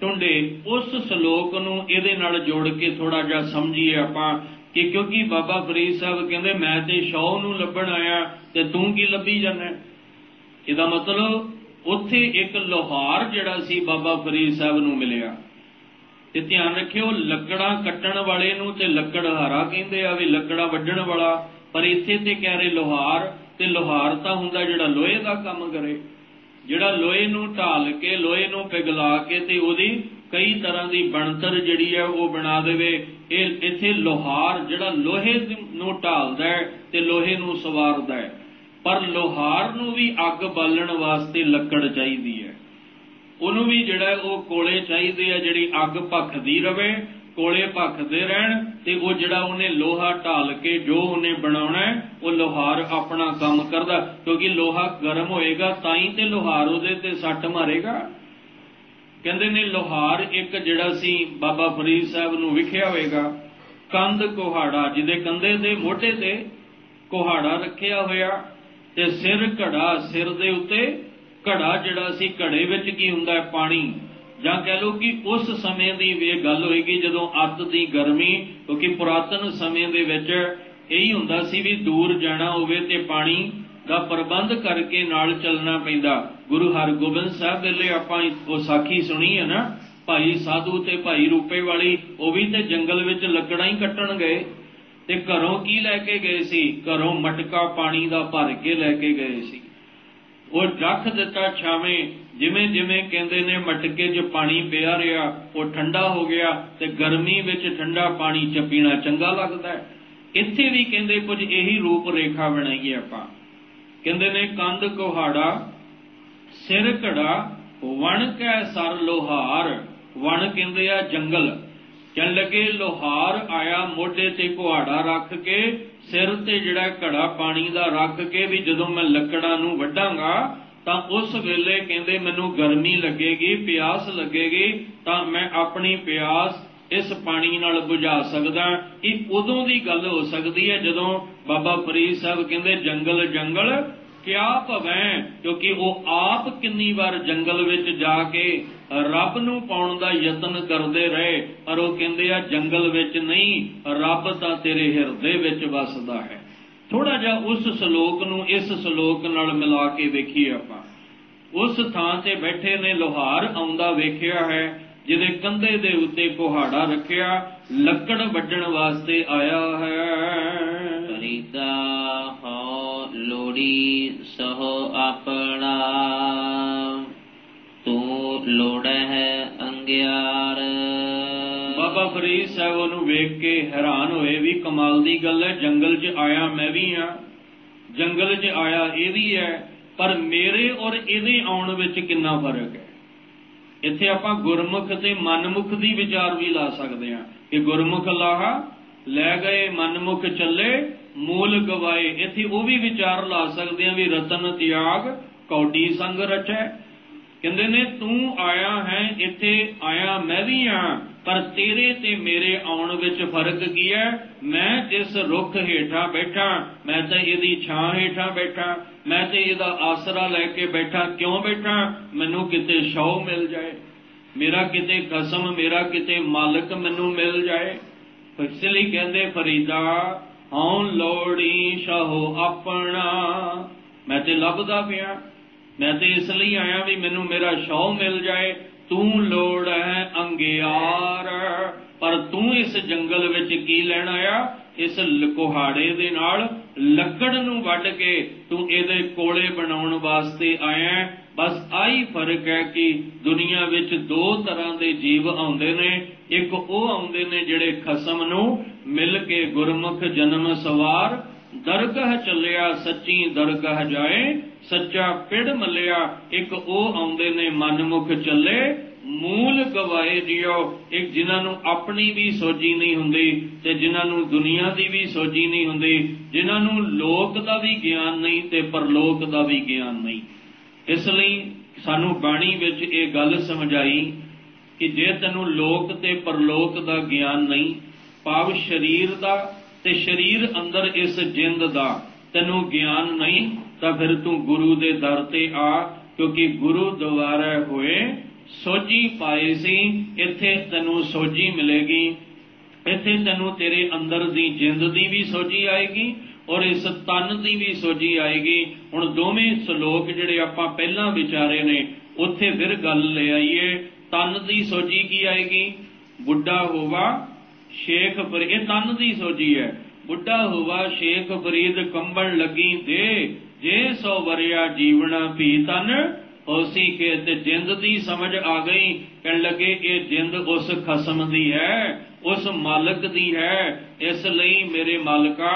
ਟੁੰਡੇ। ਉਸ ਸ਼ਲੋਕ ਨੂੰ ਇਹਦੇ ਨਾਲ ਜੋੜ ਕੇ ਥੋੜਾ ਜਿਹਾ ਸਮਝੀਏ ਆਪਾਂ ਕਿ ਕਿਉਂਕਿ ਬਾਬਾ ਫਰੀਦ ਸਾਹਿਬ ਕਹਿੰਦੇ ਮੈਂ ਤੇ ਸ਼ੌਹ ਨੂੰ ਲੱਭਣ ਆਇਆ ਤੇ ਤੂੰ ਕੀ ਲੱਭੀ ਜਾਂਦਾ। ਇਹਦਾ ਮਤਲਬ ਉੱਥੇ ਇੱਕ ਲੋਹਾਰ ਜਿਹੜਾ ਸੀ ਬਾਬਾ ਫਰੀਦ ਸਾਹਿਬ ਨੂੰ ਮਿਲਿਆ। ਤੇ ਧਿਆਨ ਰੱਖਿਓ, ਲੱਕੜਾਂ ਕੱਟਣ ਵਾਲੇ ਨੂੰ ਤੇ ਲੱਕੜਹਾਰਾ ਕਹਿੰਦੇ ਆ, ਵੀ ਲੱਕੜਾਂ ਵੱਢਣ ਵਾਲਾ, ਪਰ ਇੱਥੇ ਤੇ ਕਹਿ ਰਹੇ ਲੋਹਾਰ। ਤੇ ਲੋਹਾਰ ਤਾਂ ਹੁੰਦਾ ਜਿਹੜਾ ਲੋਹੇ ਦਾ ਕੰਮ ਕਰੇ, ਜਿਹੜਾ ਲੋਹੇ ਨੂੰ ਢਾਲ ਕੇ, ਲੋਹੇ ਨੂੰ ਪਿਘਲਾ ਕੇ ਤੇ ਉਹਦੀ ਕਈ ਤਰ੍ਹਾਂ ਦੀ ਬਣਤਰ ਜਿਹੜੀ ਹੈ ਉਹ ਬਣਾ ਦੇਵੇ। ਇਹ ਇੱਥੇ ਲੋਹਾਰ ਜਿਹੜਾ ਲੋਹੇ ਨੂੰ ਢਾਲਦਾ ਹੈ ਤੇ ਲੋਹੇ ਨੂੰ ਸਵਾਰਦਾ ਹੈ। ਪਰ ਲੋਹਾਰ ਨੂੰ ਵੀ ਅੱਗ ਬਾਲਣ ਵਾਸਤੇ ਲੱਕੜ ਚਾਹੀਦੀ ਹੈ, ਉਹਨੂੰ ਵੀ ਜਿਹੜਾ ਉਹ ਕੋਲੇ ਚਾਹੀਦੇ ਆ, ਜਿਹੜੀ ਅੱਗ ਭਖਦੀ ਰਵੇ, ਕੋਲੇ ਭਖਦੇ ਰਹਿਣ। ਤੇ ਉਹ ਜਿਹੜਾ ਉਹਨੇ ਲੋਹਾ ਢਾਲ ਕੇ ਜੋ ਉਹਨੇ ਬਣਾਉਣਾ ਉਹ ਲੋਹਾਰ ਆਪਣਾ ਕੰਮ ਕਰਦਾ, ਕਿਉਂਕਿ ਲੋਹਾ ਗਰਮ ਹੋਏਗਾ ਤਾਂ ਹੀ ਤੇ ਲੋਹਾਰ ਉਹਦੇ ਤੇ ਸੱਟ ਮਾਰੇਗਾ। ਕਹਿੰਦੇ ਨੇ ਲੋਹਾਰ ਇੱਕ ਜਿਹੜਾ ਸੀ ਬਾਬਾ ਫਰੀਦ ਸਾਹਿਬ ਨੂੰ ਵਿਖਿਆ ਹੋਵੇਗਾ, ਕੰਧ ਕੁਹਾੜਾ, ਜਿਹਦੇ ਕੰਧੇ ਤੇ ਮੋਢੇ ਤੇ ਕੁਹਾੜਾ ਰੱਖਿਆ ਹੋਇਆ, ਤੇ ਸਿਰ ਘੜਾ, ਸਿਰ ਦੇ ਉੱਤੇ ਘੜਾ ਜਿਹੜਾ ਸੀ, ਘੜੇ ਵਿੱਚ ਕੀ ਹੁੰਦਾ ਪਾਣੀ, ਜਾਂ ਕਹਿ ਲਓ ਕਿ ਉਸ ਸਮੇਂ ਦੀ ਵੀ ਇਹ ਗੱਲ ਹੋਏਗੀ ਜਦੋਂ ਅੱਤ ਦੀ ਗਰਮੀ, ਕਿਉਂਕਿ ਪੁਰਾਤਨ ਸਮੇਂ ਦੇ ਵਿੱਚ ਇਹੀ ਹੁੰਦਾ ਸੀ ਵੀ ਦੂਰ ਜਾਣਾ ਹੋਵੇ ਤੇ ਪਾਣੀ ਦਾ ਪ੍ਰਬੰਧ ਕਰਕੇ ਨਾਲ ਚੱਲਣਾ ਪੈਂਦਾ। ਗੁਰੂ ਹਰਗੋਬਿੰਦ ਸਾਹਿਬ ਵੇਲੇ ਆਪਾਂ ਉਹ ਸਾਖੀ ਸੁਣੀ ਹੈ ਨਾ, ਭਾਈ ਸਾਧੂ ਤੇ ਭਾਈ ਰੂਪੇ ਵਾਲੀ, ਉਹ ਵੀ ਤੇ ਜੰਗਲ ਵਿੱਚ ਲੱਕੜਾਂ ਹੀ ਕੱਟਣ ਗਏ ਤੇ ਘਰੋਂ ਕੀ ਲੈ ਕੇ ਗਏ ਸੀ, ਘਰੋਂ ਮਟਕਾ ਪਾਣੀ ਦਾ ਭਰ ਕੇ ਲੈ ਕੇ ਗਏ ਸੀ। ਉਹ ਰੱਖ ਦਿੱਤਾ ਛਾਵੇਂ। ਜਿਵੇਂ ਜਿਵੇਂ ਕਹਿੰਦੇ ਨੇ ਮਟਕੇ 'ਚ ਪਾਣੀ ਪਿਆ ਰਿਹਾ ਉਹ ਠੰਡਾ ਹੋ ਗਿਆ, ਤੇ ਗਰਮੀ ਵਿੱਚ ਠੰਡਾ ਪਾਣੀ 'ਚ ਪੀਣਾ ਚੰਗਾ ਲੱਗਦਾ ਹੈ। ਇੱਥੇ ਵੀ ਕਹਿੰਦੇ ਕੁਝ ਇਹੀ ਰੂਪ ਰੇਖਾ ਬਣਾਈਏ ਆਪਾਂ। ਕਹਿੰਦੇ ਨੇ ਕੰਧ ਕੁਹਾੜਾ ਸਿਰ ਘੜਾ ਵਣ ਕੈ ਸਰ ਲੋਹਾਰ। ਵਣ ਕਹਿੰਦੇ ਆ ਜੰਗਲ। ਕਹਿਣ ਲੱਗੇ ਲੋਹਾਰ ਆਇਆ ਮੋਢੇ ਤੇ ਕੁਹਾੜਾ ਰੱਖ ਕੇ, ਸਿਰ ਤੇ ਜਿਹੜਾ ਘੜਾ ਪਾਣੀ ਦਾ ਰੱਖ ਕੇ, ਵੀ ਜਦੋਂ ਮੈਂ ਲੱਕੜਾਂ ਨੂੰ ਵੱਢਾਂਗਾ ਤਾਂ ਉਸ ਵੇਲੇ ਕਹਿੰਦੇ ਮੈਨੂੰ ਗਰਮੀ ਲੱਗੇਗੀ, ਪਿਆਸ ਲੱਗੇਗੀ, ਤਾਂ ਮੈਂ ਆਪਣੀ ਪਿਆਸ ਇਸ ਪਾਣੀ ਨਾਲ ਬੁਝਾ ਸਕਦਾ। ਇਹ ਉਦੋਂ ਦੀ ਗੱਲ ਹੋ ਸਕਦੀ ਹੈ ਜਦੋਂ ਬਾਬਾ ਫਰੀਦ ਸਾਹਿਬ ਕਹਿੰਦੇ ਜੰਗਲ ਜੰਗਲ ਕਿਆ ਭਵੈ, ਕਿਉਂਕਿ ਉਹ ਆਪ ਕਿੰਨੀ ਵਾਰ ਜੰਗਲ ਵਿੱਚ ਜਾ ਕੇ ਰੱਬ ਨੂੰ ਪਾਉਣ ਦਾ ਯਤਨ ਕਰਦੇ ਰਹੇ, ਪਰ ਉਹ ਕਹਿੰਦੇ ਆ ਜੰਗਲ ਵਿੱਚ ਨਹੀਂ, ਰੱਬ ਤਾਂ ਤੇਰੇ ਹਿਰਦੇ ਵਿੱਚ ਵਸਦਾ ਹੈ। ਥੋੜਾ ਜਿਹਾ ਉਸ ਸ਼ਲੋਕ ਨੂੰ ਇਸ ਸ਼ਲੋਕ ਨਾਲ ਮਿਲਾ ਕੇ ਵੇਖੀਏ ਆਪਾਂ। ਉਸ ਥਾਂ ਤੇ ਬੈਠੇ ਨੇ ਲੋਹਾਰ ਆਉਂਦਾ ਵੇਖਿਆ ਹੈ, ਜਿਹਦੇ ਕੰਧੇ ਦੇ ਉੱਤੇ ਕੁਹਾੜਾ ਰੱਖਿਆ, ਲੱਕੜ ਵੱਢਣ ਵਾਸਤੇ ਆਇਆ ਹੈ। ਫਰੀਦਾ ਹੋ ਲੋੜੀ ਸਹੁ ਆਪਣਾ, ਤੂੰ ਲੋੜ ਹੈ ਅੰਗਿਆਰ। ਬਾਬਾ ਫਰੀਦ ਸਾਹਿਬ ਉਹਨੂੰ ਵੇਖ ਕੇ ਹੈਰਾਨ ਹੋਏ ਵੀ ਕਮਾਲ ਦੀ ਗੱਲ ਹੈ, ਜੰਗਲ 'ਚ ਆਇਆ ਮੈਂ ਵੀ ਹਾਂ, ਜੰਗਲ 'ਚ ਆਇਆ ਇਹ ਵੀ ਹੈ, ਪਰ ਮੇਰੇ ਔਰ ਇਹਦੇ ਆਉਣ ਵਿੱਚ ਕਿੰਨਾ ਫਰਕ ਹੈ। ਇੱਥੇ ਆਪਾਂ ਗੁਰਮੁਖ ਤੇ ਮਨਮੁਖ ਦੀ ਵਿਚਾਰ ਵੀ ਲਾ ਸਕਦੇ ਹਾਂ ਕਿ ਗੁਰਮੁਖ ਲਾਹਾ ਲੈ ਗਏ ਮਨਮੁਖ ਚੱਲੇ ਮੂਲ ਗਵਾਏ। ਇੱਥੇ ਉਹ ਵੀ ਵਿਚਾਰ ਲਾ ਸਕਦੇ ਹਾਂ ਵੀ ਰਤਨ ਤਿਆਗ ਕੌਡੀ ਸੰਗ ਰਚੈ। ਕਹਿੰਦੇ ਨੇ ਤੂੰ ਆਇਆ ਹੈ, ਇੱਥੇ ਆਇਆ ਮੈਂ ਵੀ ਹਾਂ, ਪਰ ਤੇਰੇ ਤੇ ਮੇਰੇ ਆਉਣ ਵਿੱਚ ਫਰਕ ਕੀ ਹੈ। ਮੈਂ ਜਿਸ ਰੁੱਖ ਹੇਠਾਂ ਬੈਠਾ, ਮੈਂ ਤਾਂ ਇਹਦੀ ਛਾਂ ਹੇਠਾਂ ਬੈਠਾ, ਮੈਂ ਤੇ ਇਹਦਾ ਆਸਰਾ ਲੈ ਕੇ ਬੈਠਾ। ਕਿਉਂ ਬੈਠਾ? ਮੈਨੂੰ ਕਿਤੇ ਛਾਂ ਮਿਲ ਜਾਏ, ਮੇਰਾ ਕਿਤੇ ਖਸਮ, ਮੇਰਾ ਕਿਤੇ ਮਾਲਕ ਮੈਨੂੰ ਮਿਲ ਜਾਏ। ਇਸ ਲਈ ਕਹਿੰਦੇ ਫਰੀਦਾ ਹਉ ਲੋੜੀ ਸ਼ਾਹੋ ਆਪਣਾ, ਮੈਂ ਤੇ ਲੱਭਦਾ ਪਿਆ, ਮੈਂ ਤੇ ਇਸ ਲਈ ਆਇਆ ਵੀ ਮੈਨੂੰ ਮੇਰਾ ਛਾਂ ਮਿਲ ਜਾਏ। ਤੂੰ ਲੋੜ ਹੈ ਅੰਗਿਆਰ, ਪਰ ਤੂੰ ਇਸ ਜੰਗਲ ਵਿੱਚ ਕੀ ਲੈਣ ਆਇਆ? ਇਸ ਕੁਹਾੜੇ ਦੇ ਨਾਲ ਲੱਕੜ ਨੂੰ ਵੱਢ ਕੇ ਤੂੰ ਇਹਦੇ ਕੋਲੇ ਬਣਾਉਣ ਵਾਸਤੇ ਆਇਆ। ਬਸ ਆਹੀ ਫਰਕ ਹੈ ਕਿ ਦੁਨੀਆ ਵਿੱਚ ਦੋ ਤਰ੍ਹਾਂ ਦੇ ਜੀਵ ਆਉਂਦੇ ਨੇ। ਇੱਕ ਉਹ ਆਉਂਦੇ ਨੇ ਜਿਹੜੇ ਖਸਮ ਨੂੰ ਮਿਲ ਕੇ ਗੁਰਮੁਖ ਜਨਮ ਸਵਾਰ, ਦਰਗਾਹ ਚੱਲਿਆ ਸੱਚੀ ਦਰਗਾਹ ਜਾਏ, ਸੱਚਾ ਪਿੜ ਮੱਲਿਆ। ਇੱਕ ਉਹ ਆਉਂਦੇ ਨੇ ਮਨਮੁਖ ਚੱਲੇ ਮੂਲ ਗਵਾਏ ਜਿਉ। ਇੱਕ ਜਿਨ੍ਹਾਂ ਨੂੰ ਆਪਣੀ ਵੀ ਸੋਝੀ ਨਹੀਂ ਹੁੰਦੀ ਤੇ ਜਿਨ੍ਹਾਂ ਨੂੰ ਦੁਨੀਆ ਦੀ ਵੀ ਸੋਝੀ ਨਹੀਂ ਹੁੰਦੀ, ਜਿਨ੍ਹਾਂ ਨੂੰ ਲੋਕ ਦਾ ਵੀ ਗਿਆਨ ਨਹੀਂ ਤੇ ਪਰਲੋਕ ਦਾ ਵੀ ਗਿਆਨ ਨਹੀਂ। ਇਸ ਲਈ ਸਾਨੂੰ ਬਾਣੀ ਵਿੱਚ ਇਹ ਗੱਲ ਸਮਝਾਈ ਕਿ ਜੇ ਤੈਨੂੰ ਲੋਕ ਤੇ ਪਰਲੋਕ ਦਾ ਗਿਆਨ ਨਹੀਂ, ਭਾਵ ਸਰੀਰ ਦਾ ਤੇ ਸਰੀਰ ਅੰਦਰ ਇਸ ਜਿੰਦ ਦਾ ਤੈਨੂੰ ਗਿਆਨ ਨਹੀਂ, ਤਾਂ ਫਿਰ ਤੂੰ ਗੁਰੂ ਦੇ ਦਰ ਤੇ ਆ, ਕਿਉਂਕਿ ਗੁਰੂ ਦੁਆਰਾ ਹੋਏ ਸੋਝੀ ਪਾਏ ਸੀ। ਇੱਥੇ ਤੈਨੂੰ ਸੋਝੀ ਮਿਲੇਗੀ, ਇੱਥੇ ਤੈਨੂੰ ਤੇਰੇ ਅੰਦਰ ਦੀ ਜਿੰਦ ਦੀ ਵੀ ਸੋਝੀ ਆਏਗੀ ਔਰ ਇਸ ਤਨ ਦੀ ਵੀ ਸੋਝੀ ਆਏਗੀ। ਹੁਣ ਦੋਵੇਂ ਸ਼ਲੋਕ ਜਿਹੜੇ ਆਪਾਂ ਪਹਿਲਾਂ ਵਿਚਾਰੇ ਨੇ ਉੱਥੇ ਫਿਰ ਗੱਲ ਲੈ ਆਈਏ। ਤਨ ਦੀ ਸੋਝੀ ਕੀ ਆਏਗੀ? ਬੁੱਢਾ ਹੋਵਾ ਸ਼ੇਖ ਫਰੀਦ, ਇਹ ਤਨ ਦੀ ਸੋਝੀ ਹੈ। ਬੁੱਢਾ ਹੋਵਾ ਸ਼ੇਖ ਫਰੀਦ ਕੰਬਣ ਲੱਗੀ ਦੇ, ਜੇ 100 ਵਰਿਆ ਜੀਵਣਾ ਭੀ ਤਨ ਹੋਸੀ ਕੇ। ਤੇ ਜਿੰਦ ਦੀ ਸਮਝ ਆ ਗਈ। ਕਹਿਣ ਲੱਗੇ ਇਹ ਜਿੰਦ ਉਸ ਖਸਮ ਦੀ ਹੈ, ਉਸ ਮਾਲਕ ਦੀ ਹੈ। ਇਸ ਲਈ ਮੇਰੇ ਮਾਲਕਾ,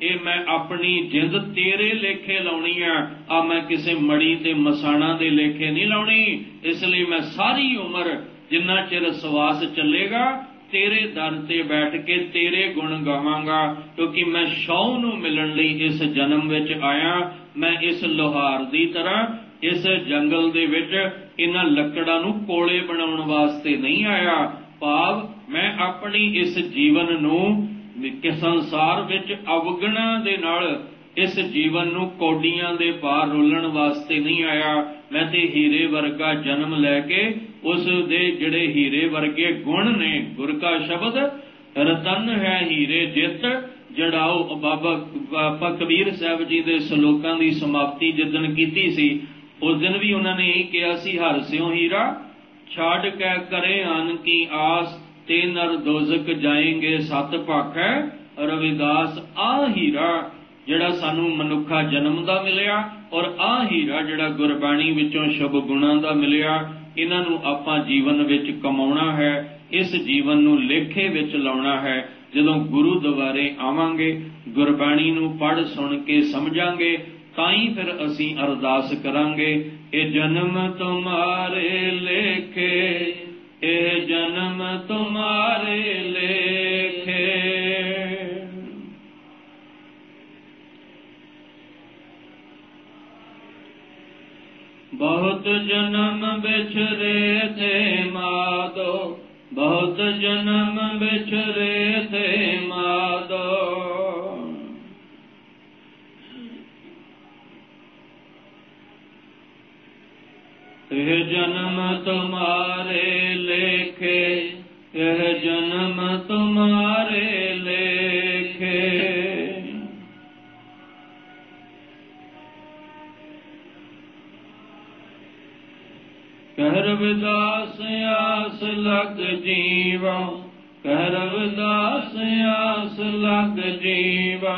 ਇਹ ਮੈਂ ਆਪਣੀ ਜਿੰਦ ਤੇਰੇ ਲੇਖੇ ਲਾਉਣੀ ਆ ਮੈਂ ਕਿਸੇ ਮੜੀ ਤੇ ਮਸਾਣਾ ਦੇ ਲੇਖੇ ਨਹੀਂ ਲਾਉਣੀ। ਇਸ ਲਈ ਮੈਂ ਸਾਰੀ ਉਮਰ ਜਿੰਨਾ ਚਿਰ ਸਵਾਸ ਚੱਲੇਗਾ ਤੇਰੇ ਦਰ ਤੇ ਬੈਠ ਕੇ ਤੇਰੇ ਗੁਣ ਗਾਵਾਂਗਾ, ਕਿਉਂਕਿ ਮੈਂ ਛਾਂ ਨੂੰ ਮਿਲਣ ਲਈ ਇਸ ਜਨਮ ਵਿੱਚ ਆਇਆ। ਮੈਂ ਇਸ ਲੋਹਾਰ ਦੀ ਤਰ੍ਹਾਂ ਇਸ ਜੰਗਲ ਦੇ ਵਿੱਚ ਇਹਨਾਂ ਲੱਕੜਾਂ ਨੂੰ ਕੋਲੇ ਬਣਾਉਣ ਵਾਸਤੇ ਨਹੀਂ ਆਇਆ। ਭਾਵ ਮੈਂ ਆਪਣੀ ਇਸ ਜੀਵਨ ਨੂੰ ਕਿ ਸੰਸਾਰ ਵਿੱਚ ਅਵਗਣਾ ਦੇ ਨਾਲ ਇਸ ਜੀਵਨ ਨੂੰ ਕੌਡੀਆਂ ਦੇ ਭਾਰ ਰੋਲਣ ਵਾਸਤੇ ਨਹੀਂ ਆਇਆ। ਮੈਂ ਤੇ ਹੀਰੇ ਵਰਗਾ ਜਨਮ ਲੈ ਕੇ ਉਸ ਦੇ ਜਿਹੜੇ ਹੀਰੇ ਵਰਗੇ ਗੁਣ ਨੇ, ਗੁਰ ਕਾ ਸ਼ਬਦ ਰਤਨ ਹੈ ਹੀਰੇ ਜਿੱਤ ਜੜਾਓ। ਬਾਬਾ ਕਬੀਰ ਸਾਹਿਬ ਜੀ ਦੇ ਸ਼ਲੋਕਾਂ ਦੀ ਸਮਾਪਤੀ ਜਿੱਦਣ ਕੀਤੀ ਸੀ, ਉਸ ਦਿਨ ਵੀ ਉਹਨਾਂ ਨੇ ਇਹ ਕਿਹਾ ਸੀ, ਹਰ ਸਿਉ ਹੀਰਾ ਛਾੜ ਕੇ ਕਰੇ ਆਨ ਕੀ ਆਸ, ਤੇ ਨਰ ਦੋਜ਼ਕ ਜਾਏਂਗੇ ਸਤ ਭਾਖੈ ਰਵਿਦਾਸ। ਆ ਹੀਰਾ ਜਿਹੜਾ ਸਾਨੂੰ ਮਨੁੱਖਾ ਜਨਮ ਦਾ ਮਿਲਿਆ, ਔਰ ਆਹ ਹੀਰਾ ਜਿਹੜਾ ਗੁਰਬਾਣੀ ਵਿੱਚੋਂ ਸ਼ੁਭ ਗੁਣਾਂ ਦਾ ਮਿਲਿਆ, ਇਹਨਾਂ ਨੂੰ ਆਪਾਂ ਜੀਵਨ ਵਿੱਚ ਕਮਾਉਣਾ ਹੈ, ਇਸ ਜੀਵਨ ਨੂੰ ਲੇਖੇ ਵਿੱਚ ਲਾਉਣਾ ਹੈ। ਜਦੋਂ ਗੁਰੂ ਦੁਆਰੇ ਆਵਾਂਗੇ, ਗੁਰਬਾਣੀ ਨੂੰ ਪੜ੍ਹ ਸੁਣ ਕੇ ਸਮਝਾਂਗੇ, ਤਾਂ ਹੀ ਫਿਰ ਅਸੀਂ ਅਰਦਾਸ ਕਰਾਂਗੇ, ਇਹ ਜਨਮ ਤੁਮਾਰੇ ਲੇਖੇ, ਇਹ ਜਨਮ ਤੁਮਾਰੇ ਲੇਖੇ। बहुत जन्म बिछरे थे माधो, बहुत जन्म बिछरे थे माधो। यह जन्म तुम्हारे लेखे, यह जन्म तुम्हारे लेखे। कह रविदास आस लग जीवा, कह रविदास आस लग जीवा।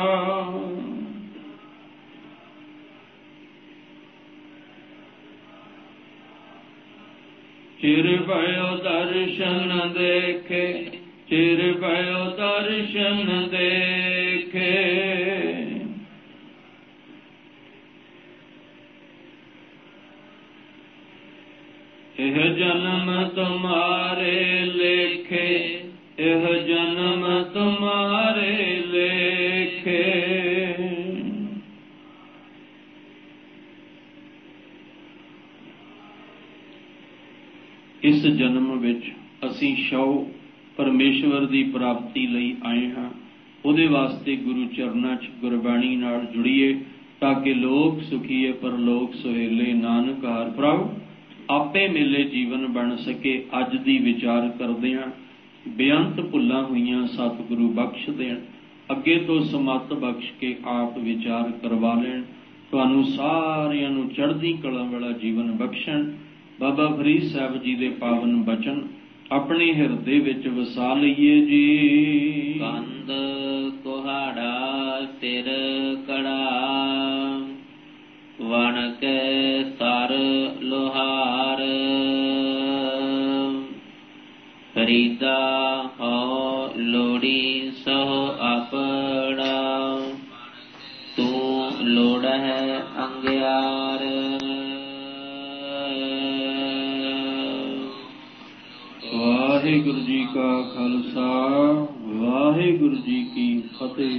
चिर भयो दर्शन देखे, चिर भयो दर्शन देखे। यह जन्म तुम्हारे लेखे, यह जन्म तुम्हारे लेखे। इस जन्म विच असीं शौ परमेश्वर की प्राप्ति लई आए हाँ। उहदे वास्ते गुरु चरनां च गुरबाणी नाल जुड़ीए, ताकि लोक सुखीए परलोक सुहेले, नानक हर प्रभ आपे मिले जीवन बन सके। अज दी विचार करदिआं बेअंत भुल्लां होईआं सतगुरु बख्श देण, अगे तो समत बख्श के आप विचार करवा लैण, तुहानूं सारिआं नूं चढ़दी कला वाला जीवन बख्शण। बाबा फरीद साहब जी दे पावन बचन अपने हिरदे विच वसा लईए जी। कंद कुहाड़ा सिर कड़ा, वण के सर लोहार। फरीदा हो लोड़ी सो अपड़ा, तू लोड़ है अंग्यार। वाहिगुरु जी का खालसा, वाहिगुरु जी की फतेह।